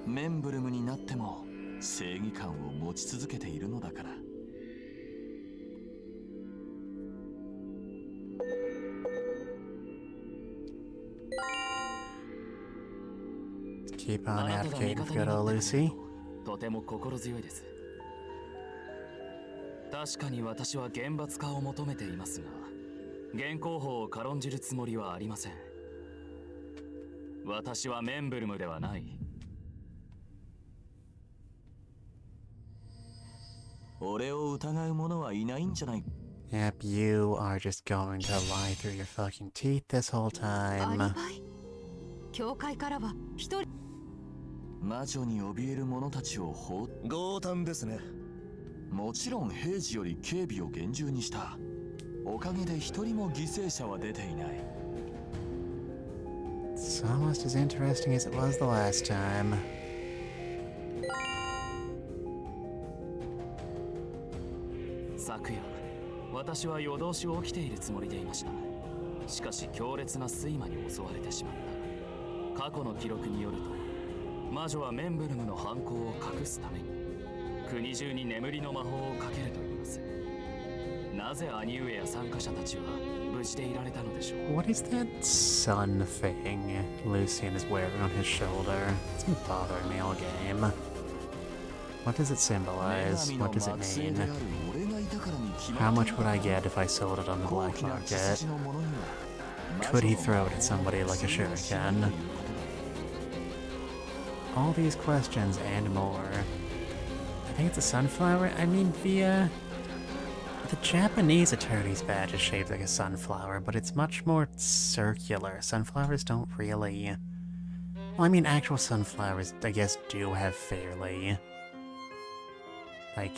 メンブルムになっても正義感を持ち続けているのだから。Keep keep on あなたが味 advocating 方 for に good な old ってくれる Lucy. ととても心強いです。確かに私は厳罰化を求めていますが、現行法を軽んじるつもりはありません。私はメンブルムではない。俺を疑う者はいないんじゃない。 Yep, you are just going to lie through your fucking teeth this whole アリ time. バイ教会からは一人魔女に怯える者たちを放って強胆ですね。もちろん平時より警備を厳重にした。おかげで一人も犠牲者は出ていない。 It's almost as interesting as it was the last time. 昨夜、私は夜通し起きているつもりでいました。しかし強烈な睡魔に襲われてしまった。過去の記録によると、魔女はメンブルムの犯行を隠すために国中に眠りの魔法をかけると言います。なぜ兄上や参加者たちは無事でいられたのでしょう。 What is that sun thing Lucian is wearing on his shoulder? It's been bothering me all game. What does it symbolize? What does it mean? How much would I get if I sold it on the black market? Could he throw it at somebody like a shuriken? All these questions and more. I think it's a sunflower. I mean, the Japanese attorney's badge is shaped like a sunflower, but it's much more circular. Sunflowers don't really... Well, I mean, actual sunflowers, I guess, do have fairly... like,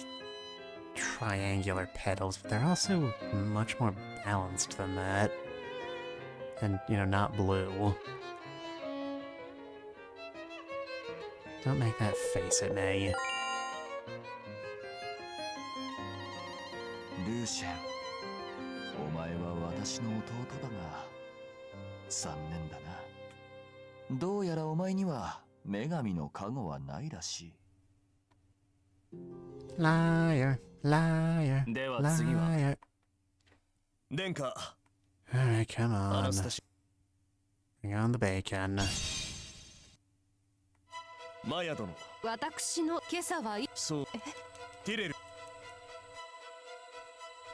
triangular petals, but they're also much more balanced than that. And, you know, not blue. Don't make that face at me. ルーシェン、お前は私の弟だが残念だな。どうやらお前には女神の加護はないらしい。 Liar, liar, では次は liar. 殿下、 Alright, come ア on. ナスタシ Bring on the bacon. マヤ殿、私の今朝はいそう、ティレル、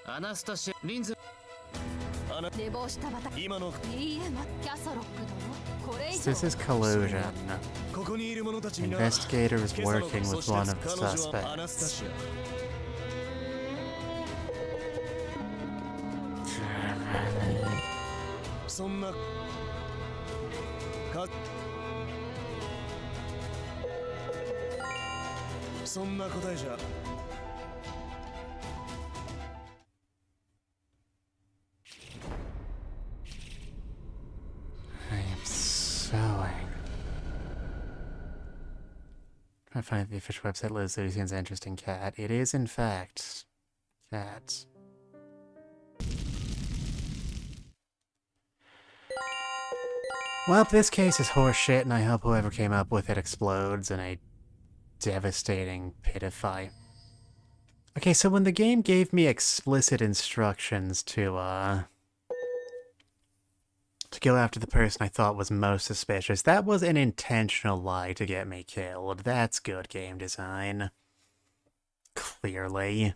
アナスタシアリンズあな寝坊した私今のいいえキャソロック殿これ以上 This is collusion. ここにいる者たちにな Investigator is 今朝の working そ with して one of the 彼女はアナスタ suspects. シア。そんなかそんな答えじゃ I am so angry. I find that the official website lists Lucian's interesting cat. It is, in fact, cat. Well, this case is horseshit, and I hope whoever came up with it explodes in a devastating pit of fire. Okay, so when the game gave me explicit instructions to go after the person I thought was most suspicious, that was an intentional lie to get me killed. That's good game design. Clearly.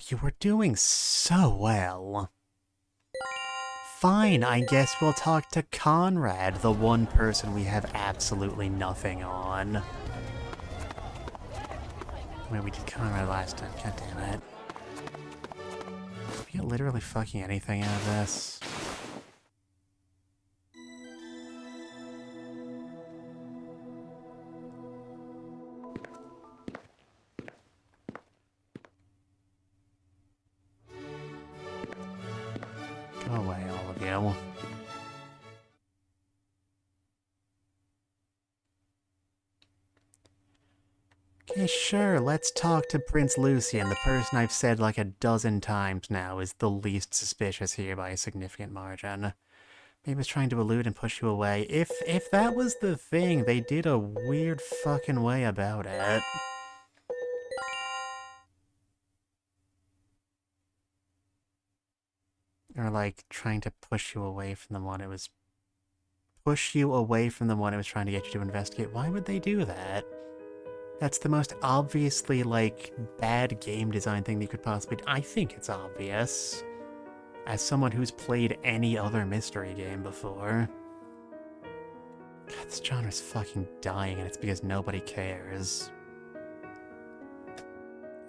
You were doing so well. Fine, I guess we'll talk to Conrad, the one person we have absolutely nothing on. Wait, we did Conrad last time, god damn it. Did we get literally fucking anything out of this? Go away, all of you. Okay, sure, let's talk to Prince Lucian, the person I've said like a dozen times now is the least suspicious here by a significant margin. Maybe it's trying to elude and push you away. If that was the thing, they did a weird fucking way about it. Or like trying to push you away from the one it was push you away from the one who was trying to get you to investigate. Why would they do that? That's the most obviously, like, bad game design thing you could possibly do. I think it's obvious. As someone who's played any other mystery game before. God, this genre's fucking dying, and it's because nobody cares.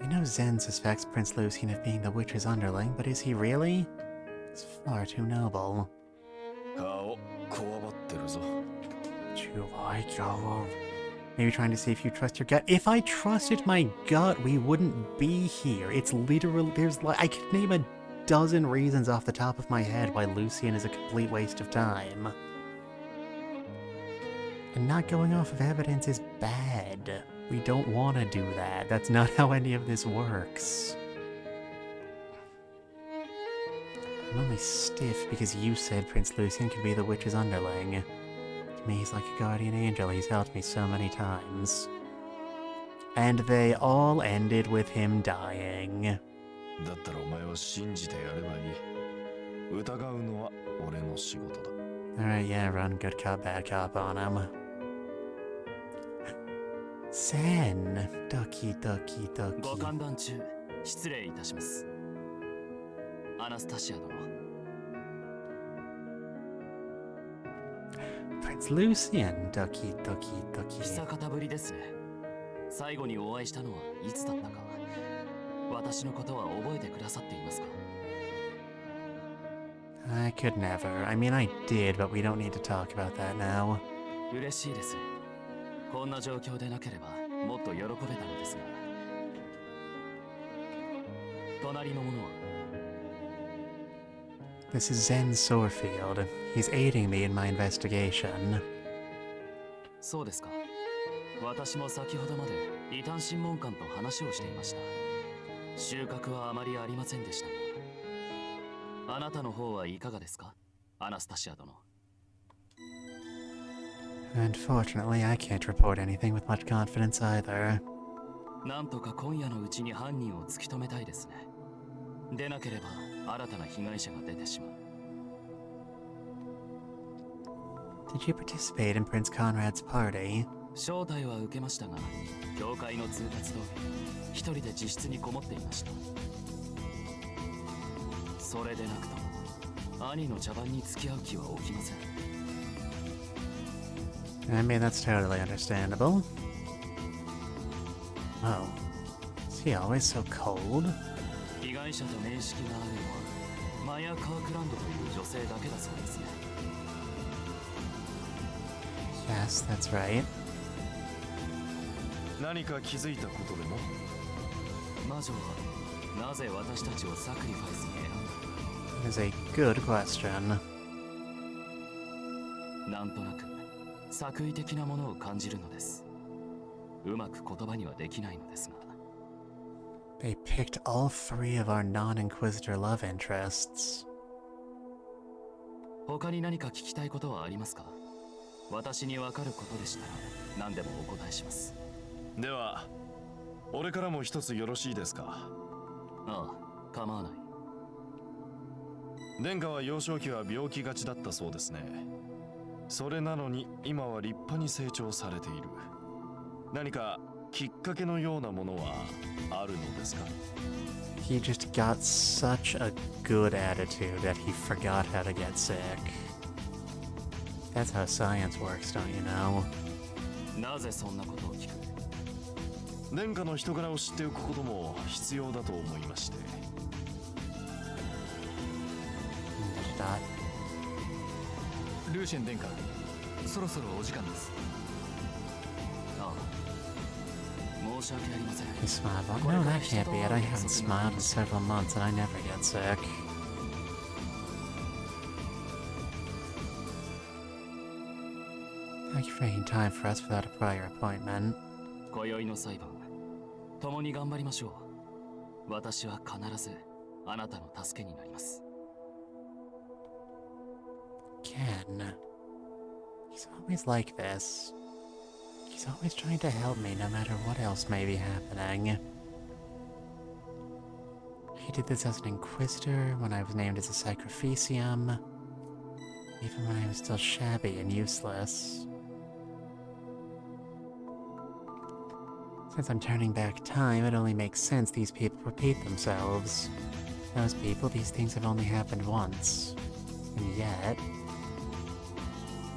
I know Zen suspects Prince Lucien of being the witch's underling, but is he really? It's far too noble. Maybe trying to see if you trust your gut. If I trusted my gut, we wouldn't be here. It's literally, there's like, I could name a dozen reasons off the top of my head why Lucien is a complete waste of time. And not going off of evidence is bad. We don't want to do that. That's not how any of this works. I'm only stiff because you said Prince Lucien could be the witch's underling. To me, he's like a guardian angel. He's helped me so many times. And they all ended with him dying. Alright, yeah, run good cop, bad cop on him. Zen, doki doki doki. ご歓談中、失礼いたします。アナスタシア殿。Prince Lucien, doki doki doki. 久方ぶりですね。最後にお会いしたのはいつだったか。私のことは覚えてくださっていますか？ I could never. I mean, I did, but we don't need to talk about that now. 嬉しいです。こんな状況でなければもっと喜べたのですが。隣の者は This is Zen Sorefield. He's aiding me in my investigation. そうですか。私も先ほどまで異端審問官と話をしていました。収穫はあまりありませんでしたが。あなたの方はいかがですか、アナスタシア殿。Unfortunately, I can't report anything with much confidence either. なんとか今夜のうちに犯人を突き止めたいですね。でなければ新たな被害者が出てしまう。Did you participate in Prince Conrad's party? 招待は受けましたが、教会の通達通り、一人で自室にこもっていました。それでなくとも、兄の茶番に付き合う気は起きません。I mean, that's totally understandable. Oh. Is he always so cold? 被害者と面識があるのは、マヤ・カークランドという女性だけだそうですね。Yes, that's right. 何か気づいたことでも？魔女はなぜ私たちをサクリファイスに選んだのか。That is a good question. なんとなく作為的なものを感じるのです。うまく言葉にはできないのですが。They picked all three of our non-Inquisitor love interests. 他に何か聞きたいことはありますか？私にわかることでしたら何でもお答えします。では、俺からも一つよろしいですか？ああ、構わない。殿下は幼少期は病気がちだったそうですね。それなのに今は立派に成長されている。何かきっかけのようなものはあるのですか？ He just got such a good attitude that he forgot how to get sick. That's how science works, don't you know? なぜそんなことを聞く？殿下の人柄を知っておくことも必要だと思いまして。ルーシェン殿下、そろそろお時間です。ああ、申し訳ありません。 He smiled. Well, no, that can't be it. I haven't smiled in several months and I never get sick. Thank you for making time for us without a prior appointment. 今宵の裁判、共に頑張りましょう。私は必ずあなたの助けになります。Ken. He's always like this. He's always trying to help me no matter what else may be happening. He did this as an Inquisitor when I was named as a Sacrificium. Even when I was still shabby and useless. Since I'm turning back time, it only makes sense these people repeat themselves. Those people, these things have only happened once. And yet...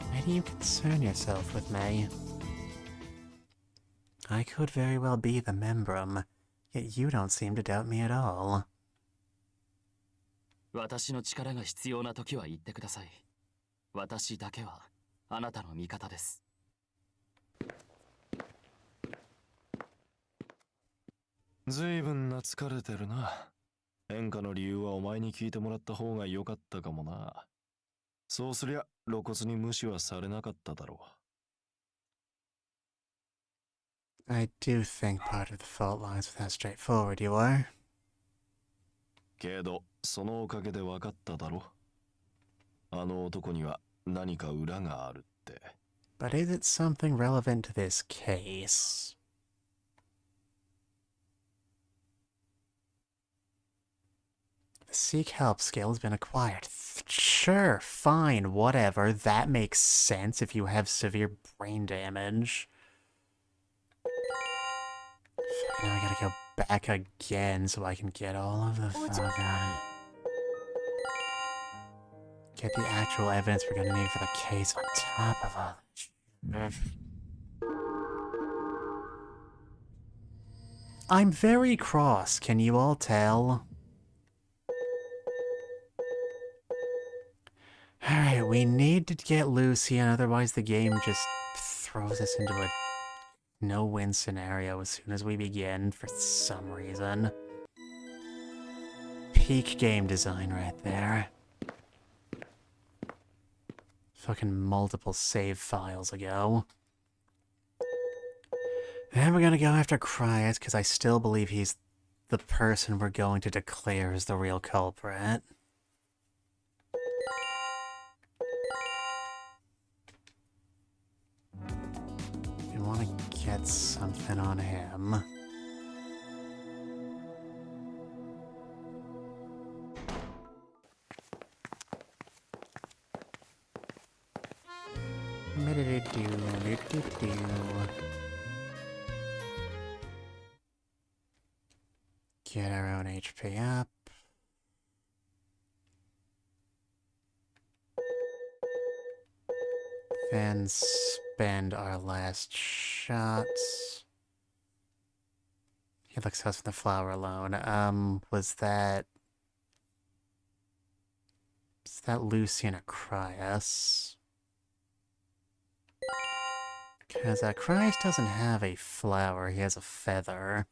why do you concern yourself with me? I could very well be the Membrum, yet you don't seem to doubt me at all. 私の力が必要な時は言ってください。私だけはあなたの味方です。ずいぶん懐かれてるな。変化の理由はお前に聞いてもらった方が良かったかもな。そうすりゃ露骨に無視はされなかっただろう。I do think part of the fault lies with how straightforward you are. けど、そのおかげで分かっただろ。あの男には何か裏があるって。But is it something relevant to this case? The seek help skill has been acquired. Sure, fine, whatever. That makes sense if you have severe brain damage. Now I gotta go back again so I can get all of the fucking... get the actual evidence we're gonna need for the case on top of all that shit. I'm very cross, can you all tell? Alright, we need to get Lucian, otherwise the game just throws us into a no-win scenario as soon as we begin, for some reason. Peak game design right there. Fucking multiple save files ago. Then we're gonna go after Cryas, because I still believe he's the person we're going to declare as the real culprit. We want to get something on him. Get our own HP up. Then spend our last shots. He looks us from the flower alone. Was that Lucian or Cryas? Because Cryas doesn't have a flower, he has a feather.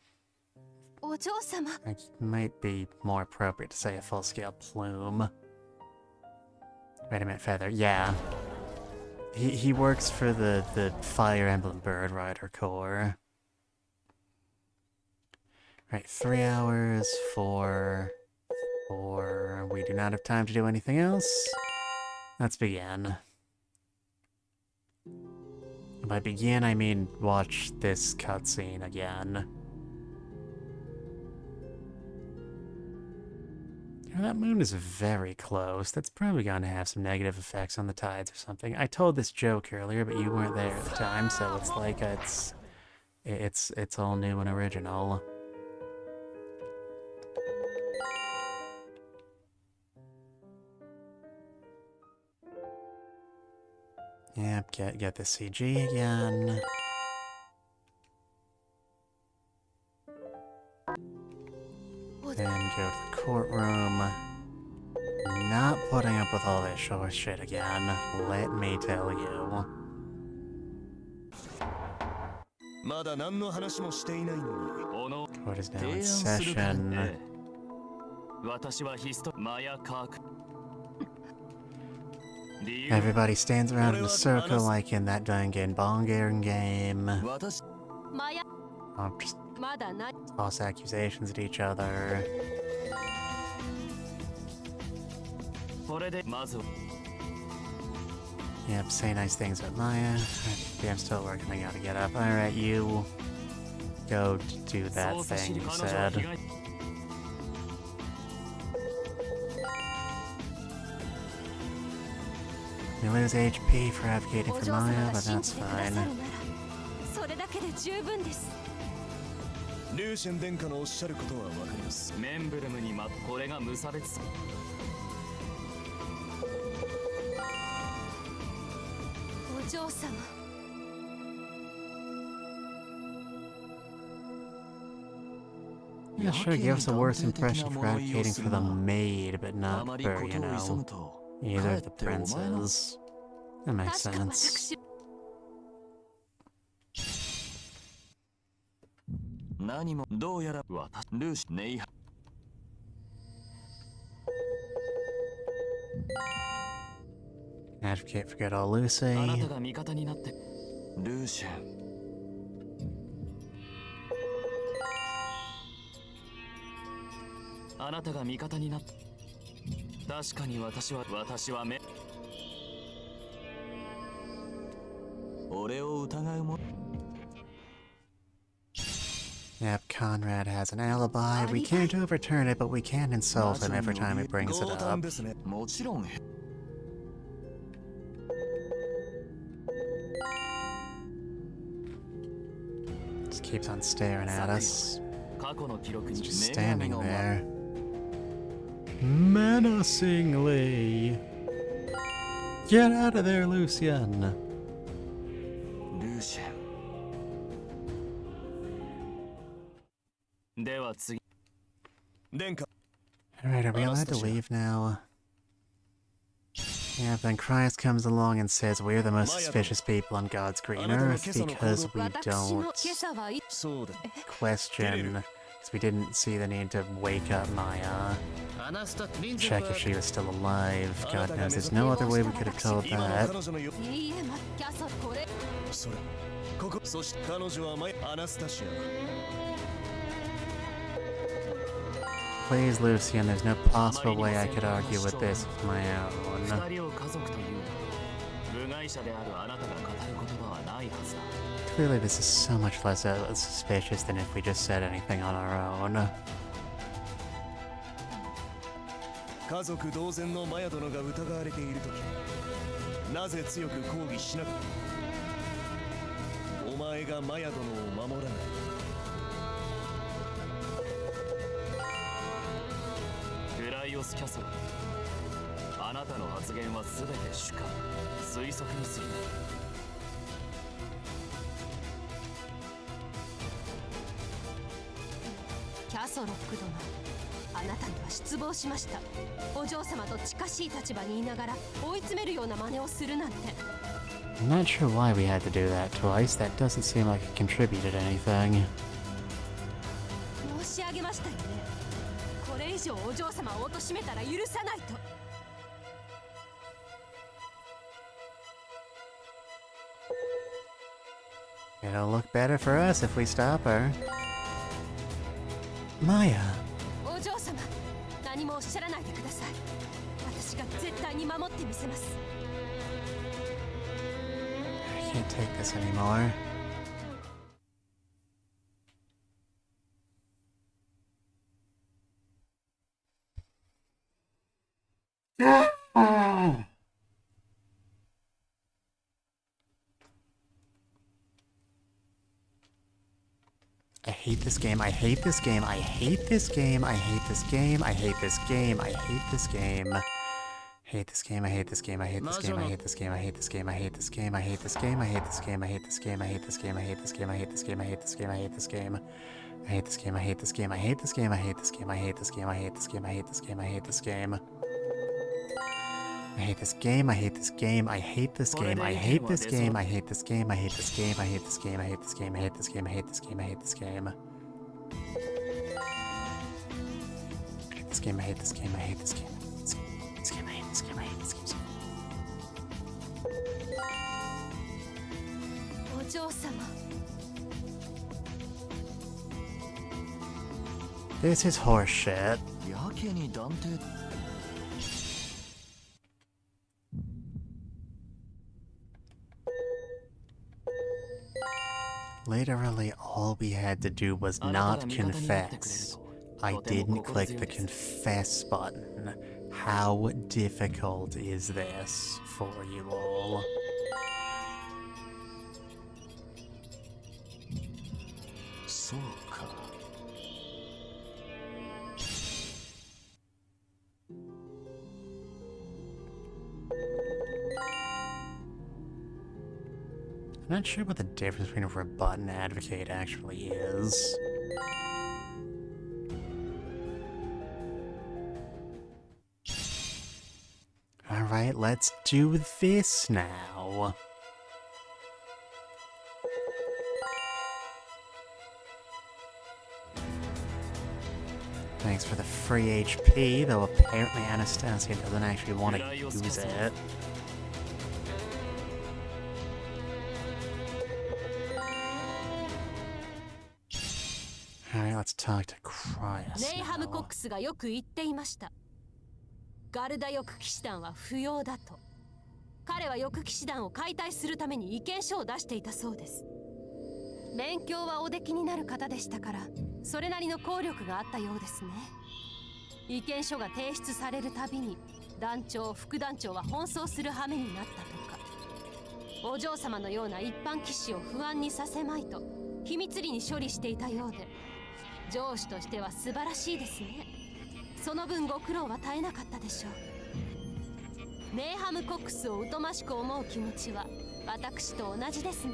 It might be more appropriate to say a full-scale plume. Wait a minute, feather, yeah. He works for the Fire Emblem Bird Rider Corps. Right, 3 hours, 4. We do not have time to do anything else. Let's begin. By begin, I mean watch this cutscene again. Now, that moon is very close. That's probably going to have some negative effects on the tides or something. I told this joke earlier, but you weren't there at the time, so it's like it's all new and original. Yep, get the CG again. Then go to the courtroom. Not putting up with all this short shit again, let me tell you. Court is now in session. Everybody stands around in a circle like in that Dangan Bongaron game. Just false accusations at each other. Yep, say nice things about Maya. I'm still working, I gotta get up. Alright, you go do that thing you said. We lose HP for advocating お for 嬢様 Maya, が but 信 that's じてくださる fine. ならそれだけで十分です。リューシェン殿下のおっしゃることはわかります。メンブルムにこれが無差別。お嬢様。Yeah, sure, give us a worse impression for advocating for the maid, but not for, you know, either the princes. That makes 確か sense. 私。何もどうやら私ルーシネイハ Advocate for good old あな Lucy. たが味方になってルーシェンあなたが味方になって確かに私は俺を疑うも Yep, Conrad has an alibi. We can't overturn it, but we can insult him every time he brings it 強 up. 胆ですね。もちろん Just keeps on staring at us. 過去の記録に Just 女神 standing の there. Menacingly. Get out of there, Lucian. ルーシェンでは次殿下、 Alright, are we allowed to Anastasia. leave now? Yeah, then Christ comes along and says we're the most Maya. suspicious people on God's green Another earth kiss on the because we 私 don't の今朝はいそうだ。 question, because we didn't see the need to wake up Maya, アナスタリンゼ check は if she was still alive. God knows there's no other way we could have told 今の that. 彼女のよ。いいえ、キャソルこれそれ。ここ。そして彼女はアナスタシア。 Please, Lucian, there's no possible way I could argue with this with my 二 own. 人を家族というと部外者であるあなたが語る言葉はないはずだ Clearly, this is so much less suspicious than if we just said anything on our own. 家族同然のマヤ殿が疑われているとき、なぜ強く抗議しなかった。お前がマヤ殿を守らない。フライオスキャソルあなたの発言は全て主観推測に過ぎないキャソロック殿、あなたには失望しました。お嬢様と近しい立場にいながら追い詰めるような真似をするなんて。 I'm not sure why we had to do that twice. That doesn't seem like it contributed anything. 申し上げましたよね。これ以上お嬢様を貶めたら許さないと。 It'll look better for us if we stop her. Maya. お嬢様、何もおっしゃらないでください。私が絶対に守ってみせます。 I can't take this anymore. I hate this game, I hate this game, I hate this game, I hate this game, I hate this game, I hate this game. Hate this game, I hate this game, I hate this game, I hate this game, I hate this game, I hate this game, I hate this game, I hate this game, I hate this game, I hate this game, I hate this game, I hate this game, I hate this game, I hate this game. I hate this game, I hate this game, I hate this game, I hate this game, I hate this game, I hate this game, I hate this game, I hate this game. I hate this game, I hate this game, I hate this game, I hate this game, I hate this game, I hate this game, I hate this game, I hate this game, I hate this game, I hate this game, I hate this game. This game, I hate this game, I hate this game. This game, I hate this game, I hate this game. お嬢様。 This is horseshit. やけに断定 Literally, all we had to do was not confess. I didn't click the confess button. How difficult is this for you all? So ka. I'm not sure what the difference between a rebut and advocate actually is. Alright, let's do this now. Thanks for the free HP, though apparently Anastasia doesn't actually want to use it. Alright, let's talk to Cryas ネイハム・コッ now. クスがよく言っていました。ガルダ翼騎士団は不要だと。彼は翼騎士団を解体するために意見書を出していたそうです。勉強はおできになる方でしたから、それなりの効力があったようですね。意見書が提出されるたびに団長、副団長は奔走する羽目になったとか。お嬢様のような一般騎士を不安にさせまいと秘密裏に処理していたようで、上司としては素晴らしいですね。その分ご苦労は絶えなかったでしょう。ネイハム・コックスを疎ましく思う気持ちは私と同じですね。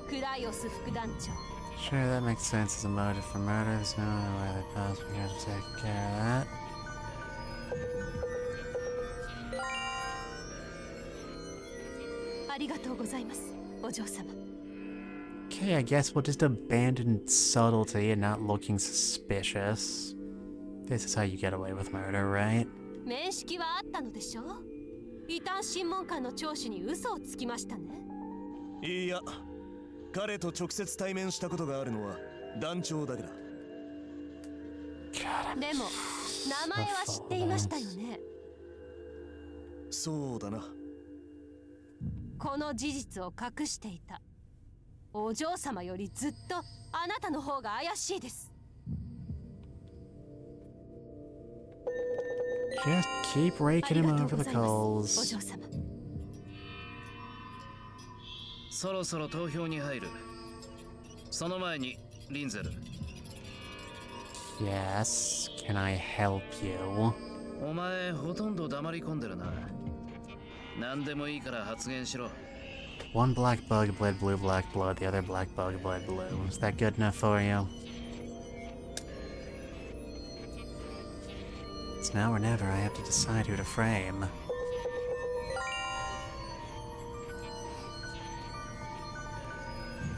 クライオス副団長。 Sure, that makes sense as a motive for murder. There's no way they possibly have to take care of that. Okay, I guess we'll just abandon subtlety and not looking suspicious. This is how you get away with murder, right? 面識はあったのでしょう。異端審問官の聴取に嘘をつきましたね。いや、彼と直接対面したことがあるのは団長だけだ。でも名前は知っていましたよね。そうだな。この事実を隠していた。お嬢様よりずっとあなたの方が怪しいです。 Just keep raking him over the お coals. 嬢様。そろそろ投票に入る。その前にリンゼル。 Yes, can I help you? お前ほとんど黙り込んでるな。何でもいいから発言しろ。 One black bug bled blue black blood, the other black bug bled blue. Is that good enough for you? It's now or never. I have to decide who to frame.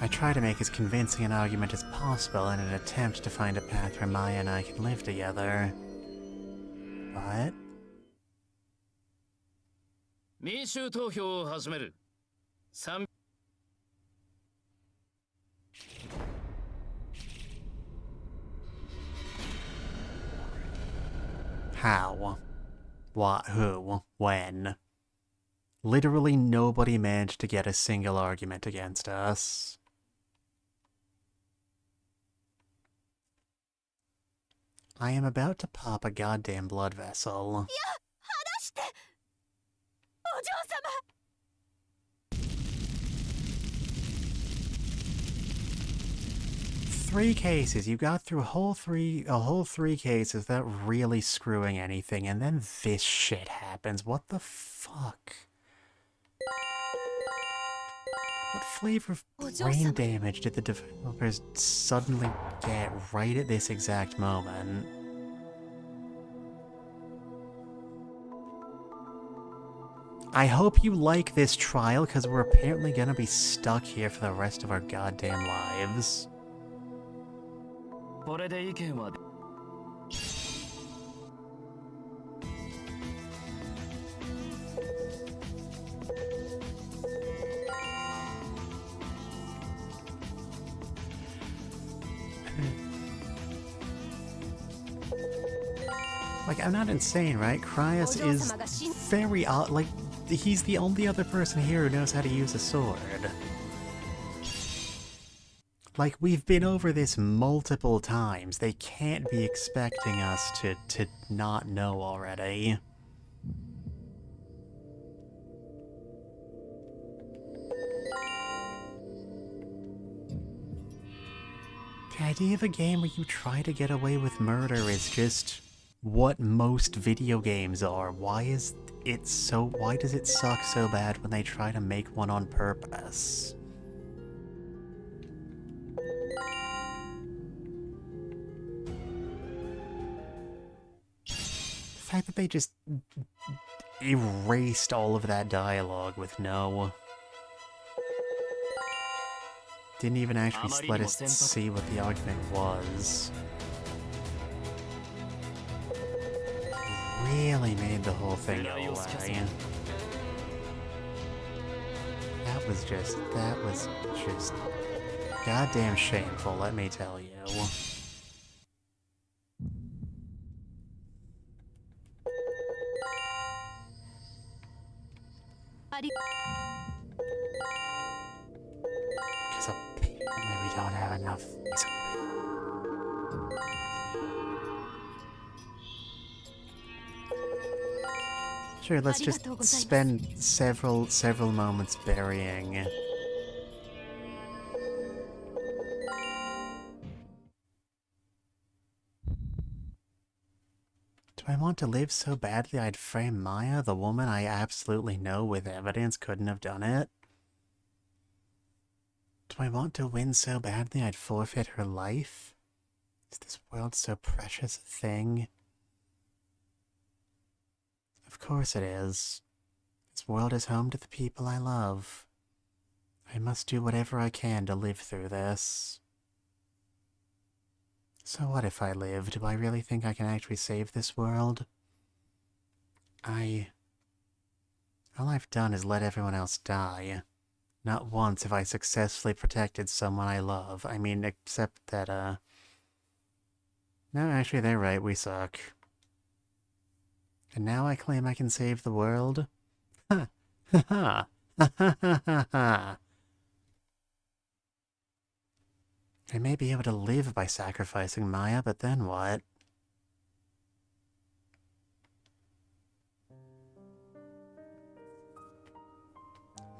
I try to make as convincing an argument as possible in an attempt to find a path where Maya and I can live together. But... 民衆投票を始める。How? What? Who? When? Literally nobody managed to get a single argument against us. I am about to pop a goddamn blood vessel. 話して。お嬢様。 3 cases. You got through a whole three cases without really screwing anything, and then this shit happens. What the fuck? What flavor of brain damage did the developers suddenly get right at this exact moment? I hope you like this trial, because we're apparently gonna be stuck here for the rest of our goddamn lives. これで意見は Like, I'm not insane, right? Cryas is very odd. Like, he's the only other person here who knows how to use a sword. Like, we've been over this multiple times. They can't be expecting us to not know already. idea of a game where you try to get away with murder is just what most video games are. Why does it suck so bad when they try to make one on purpose? The fact that they just erased all of that dialogue with no... Didn't even actually let us see what the argument was. Really made the whole thing go away. That was just goddamn shameful, let me tell you. Because apparently we don't have enough. Sure, let's just spend several moments burying. Do I want to live so badly I'd frame Maya, the woman I absolutely know with evidence couldn't have done it? Do I want to win so badly I'd forfeit her life? Is this world so precious a thing? Of course it is. This world is home to the people I love. I must do whatever I can to live through this. So what if I live? Do I really think I can actually save this world? All I've done is let everyone else die. Not once have I successfully protected someone I love. I mean, except that, No, actually, they're right, we suck. And now I claim I can save the world? Ha! Ha ha! Ha ha ha ha ha! I may be able to live by sacrificing Maya, but then what?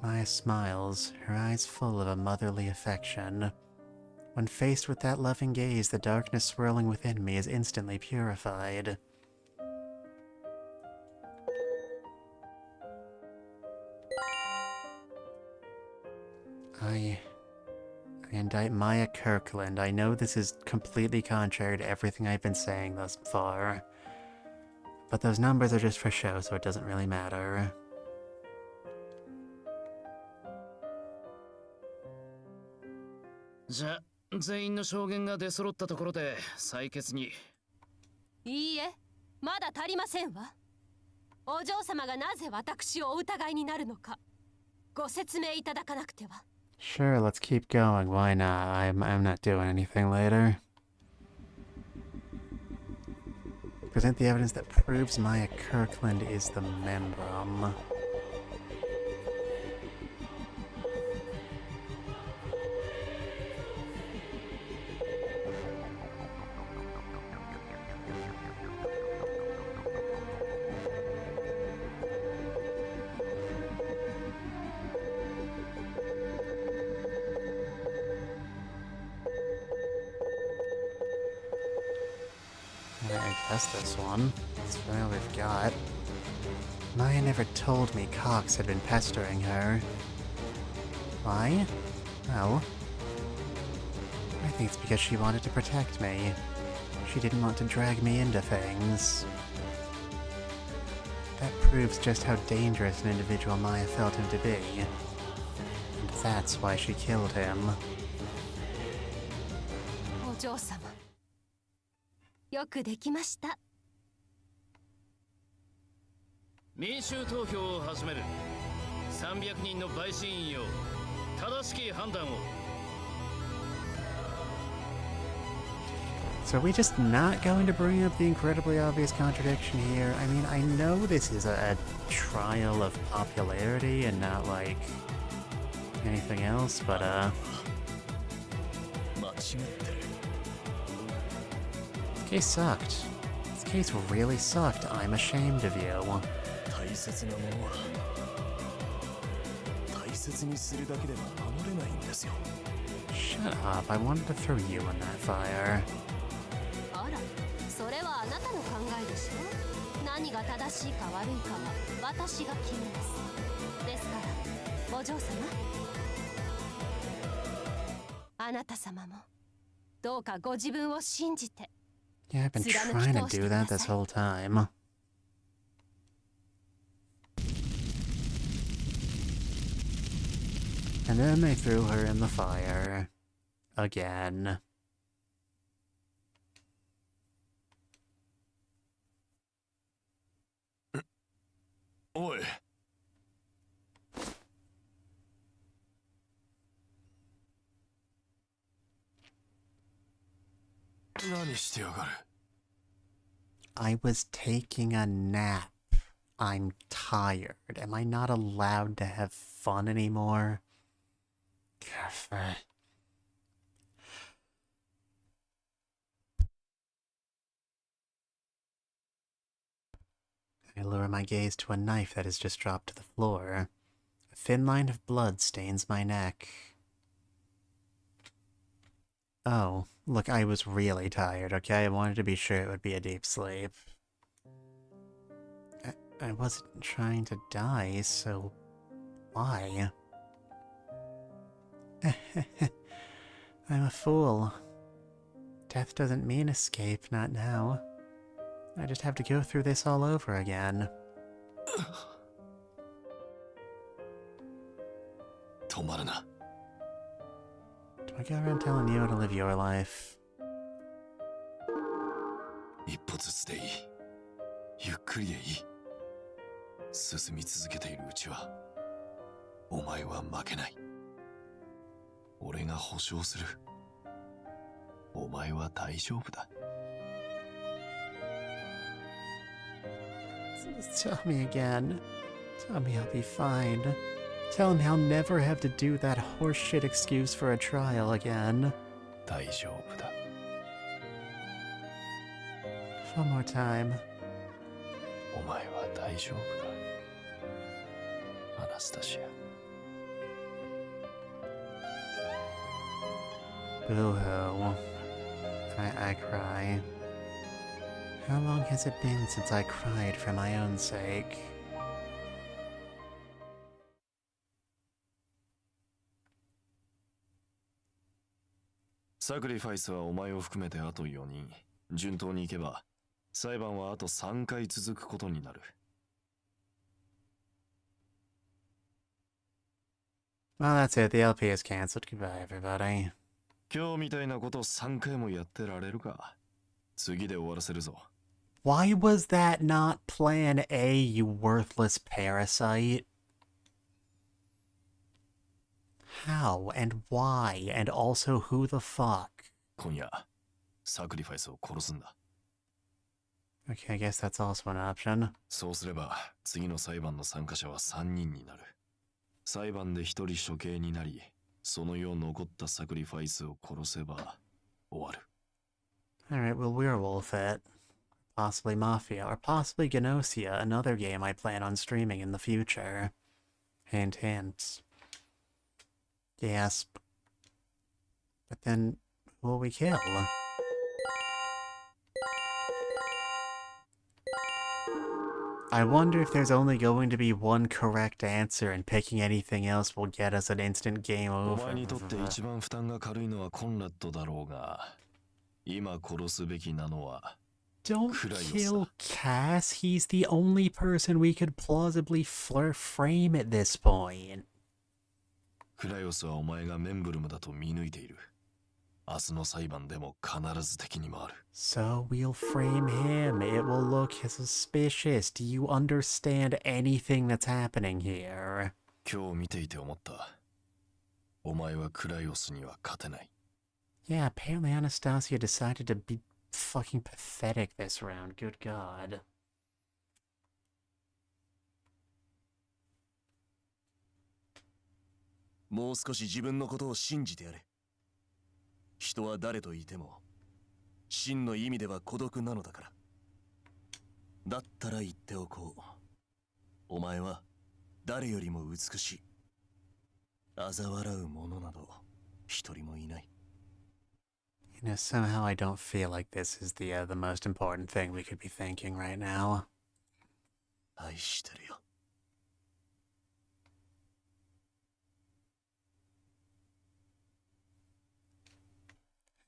Maya smiles, her eyes full of a motherly affection. When faced with that loving gaze, the darkness swirling within me is instantly purified. I indict Maya Kirkland. I know this is completely contrary to everything I've been saying thus far, but those numbers are just for show, so it doesn't really matter.じゃあ、全員の証言が出揃ったところで採決に。いいえ、まだ足りませんわ。お嬢様がなぜ私をお疑いになるのか、ご説明いただかなくては。Sure, let's keep going. Why not? I'm not doing anything later. Present the evidence that proves Maya Kirkland is the membrum. I guess this one. That's really all we've got. Maya never told me Cox had been pestering her. Why? Well, I think it's because she wanted to protect me. She didn't want to drag me into things. That proves just how dangerous an individual Maya felt him to be. And that's why she killed him. お嬢様、よくできました。民衆投票を始める。300人の陪審員よ、正しき判断を。So are we just not going to bring up the incredibly obvious contradiction here? I mean, I know this is a trial of popularity and not like anything else, but this case sucked. This case really sucked. I'm ashamed of you. 大切なものは大切にするだけでは守れないんですよ。Shut up. I wanted to throw you in that fire. あら、それはあなたの考えでしょ。何が正しいか悪いかは私が決めます。ですからお嬢様、あなた様もどうかご自分を信じて。 Yeah, I've been trying to do that this whole time. And then they threw her in the fire. Again. おい。何してやがる。I was taking a nap. I'm tired. Am I not allowed to have fun anymore? Cafe. I lower my gaze to a knife that has just dropped to the floor. A thin line of blood stains my neck. Oh, look, I was really tired, okay? I wanted to be sure it would be a deep sleep. I wasn't trying to die, so why? I'm a fool. Death doesn't mean escape, not now. I just have to go through this all over again. 止まるな。Do I go around telling you how to live your life? 一歩ずつでいい。ゆっくりでいい。進み続けているうちは、お前は負けない。俺が保証する。お前は大丈夫だ。Tell me again. Tell me I'll be fine. Tell me I'll never have to do that horseshit excuse for a trial again. 大丈夫だ。One more time. お前は大丈夫だ。アナスタシア。Boo-hoo. I cry. How long has it been since I cried for my own sake? Sacrifice はお前を含めてあと4人。順当に行けば、裁判はあと3回続くことになる。Well, that's it. The LP is cancelled. Goodbye, everybody. 今日みたいなこと3回もやってられるか。次で終わらせるぞ。Why was that not plan A, you worthless parasite? How and why and also who the fuck? 今夜、サクリファイスを殺すんだ。Okay, I guess that's also an option. そうすれば、次の裁判の参加者は3人になる。裁判で1人処刑になり、その世残ったサクリファイスを殺せば終わる。Alright, we'll werewolf it. Possibly Mafia, or possibly Gnosia, another game I plan on streaming in the future. Hint, hint. Yes. But then, who will we kill? I wonder if there's only going to be one correct answer and picking anything else will get us an instant game お over. 前にとって一番負担が軽いのはコンラッドだろうが、今殺すべきなのは Don't kill Cass. He's the only person we could plausibly frame at this point. クライオスはお前がメンブルムだと見抜いている。明日の裁判でも必ず敵に回る。So we'll frame him. It will look suspicious. Do you understand anything that's happening here? 今日見ていて思った。お前はクライオスには勝てない。Yeah, apparently Anastasia decided to be fucking pathetic this round. Good God. もう少し自分のことを信じてやれ。人は誰といても真の意味では孤独なのだから。だったら言っておこう。お前は誰よりも美しい。嘲笑う者など一人もいない。 You know, somehow I don't feel like this is the most important thing we could be thinking right now. 愛してるよ。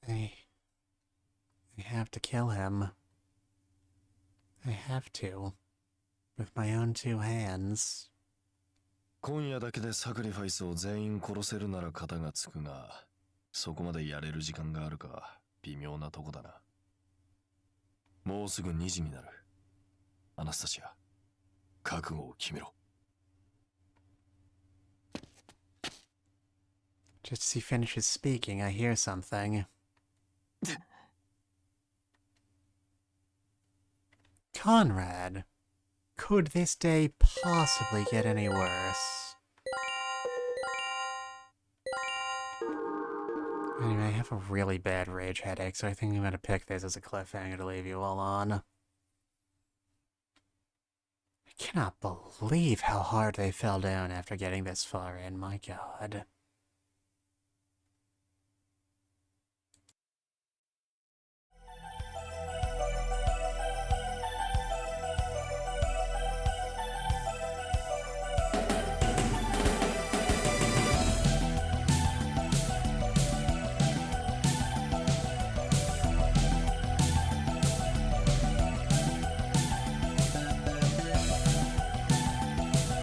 I have to kill him. I have to. With my own two hands. 今夜だけでサクリファイスを全員殺せるなら肩がつくが、そこまでやれる時間があるか微妙なとこだな。もうすぐ2時になる。アナスタシア、覚悟を決めろ。 Just as he finishes speaking, I hear something. Conrad, could this day possibly get any worse? Anyway, I have a really bad rage headache, so I think I'm gonna pick this as a cliffhanger to leave you all on. I cannot believe how hard they fell down after getting this far in, my god.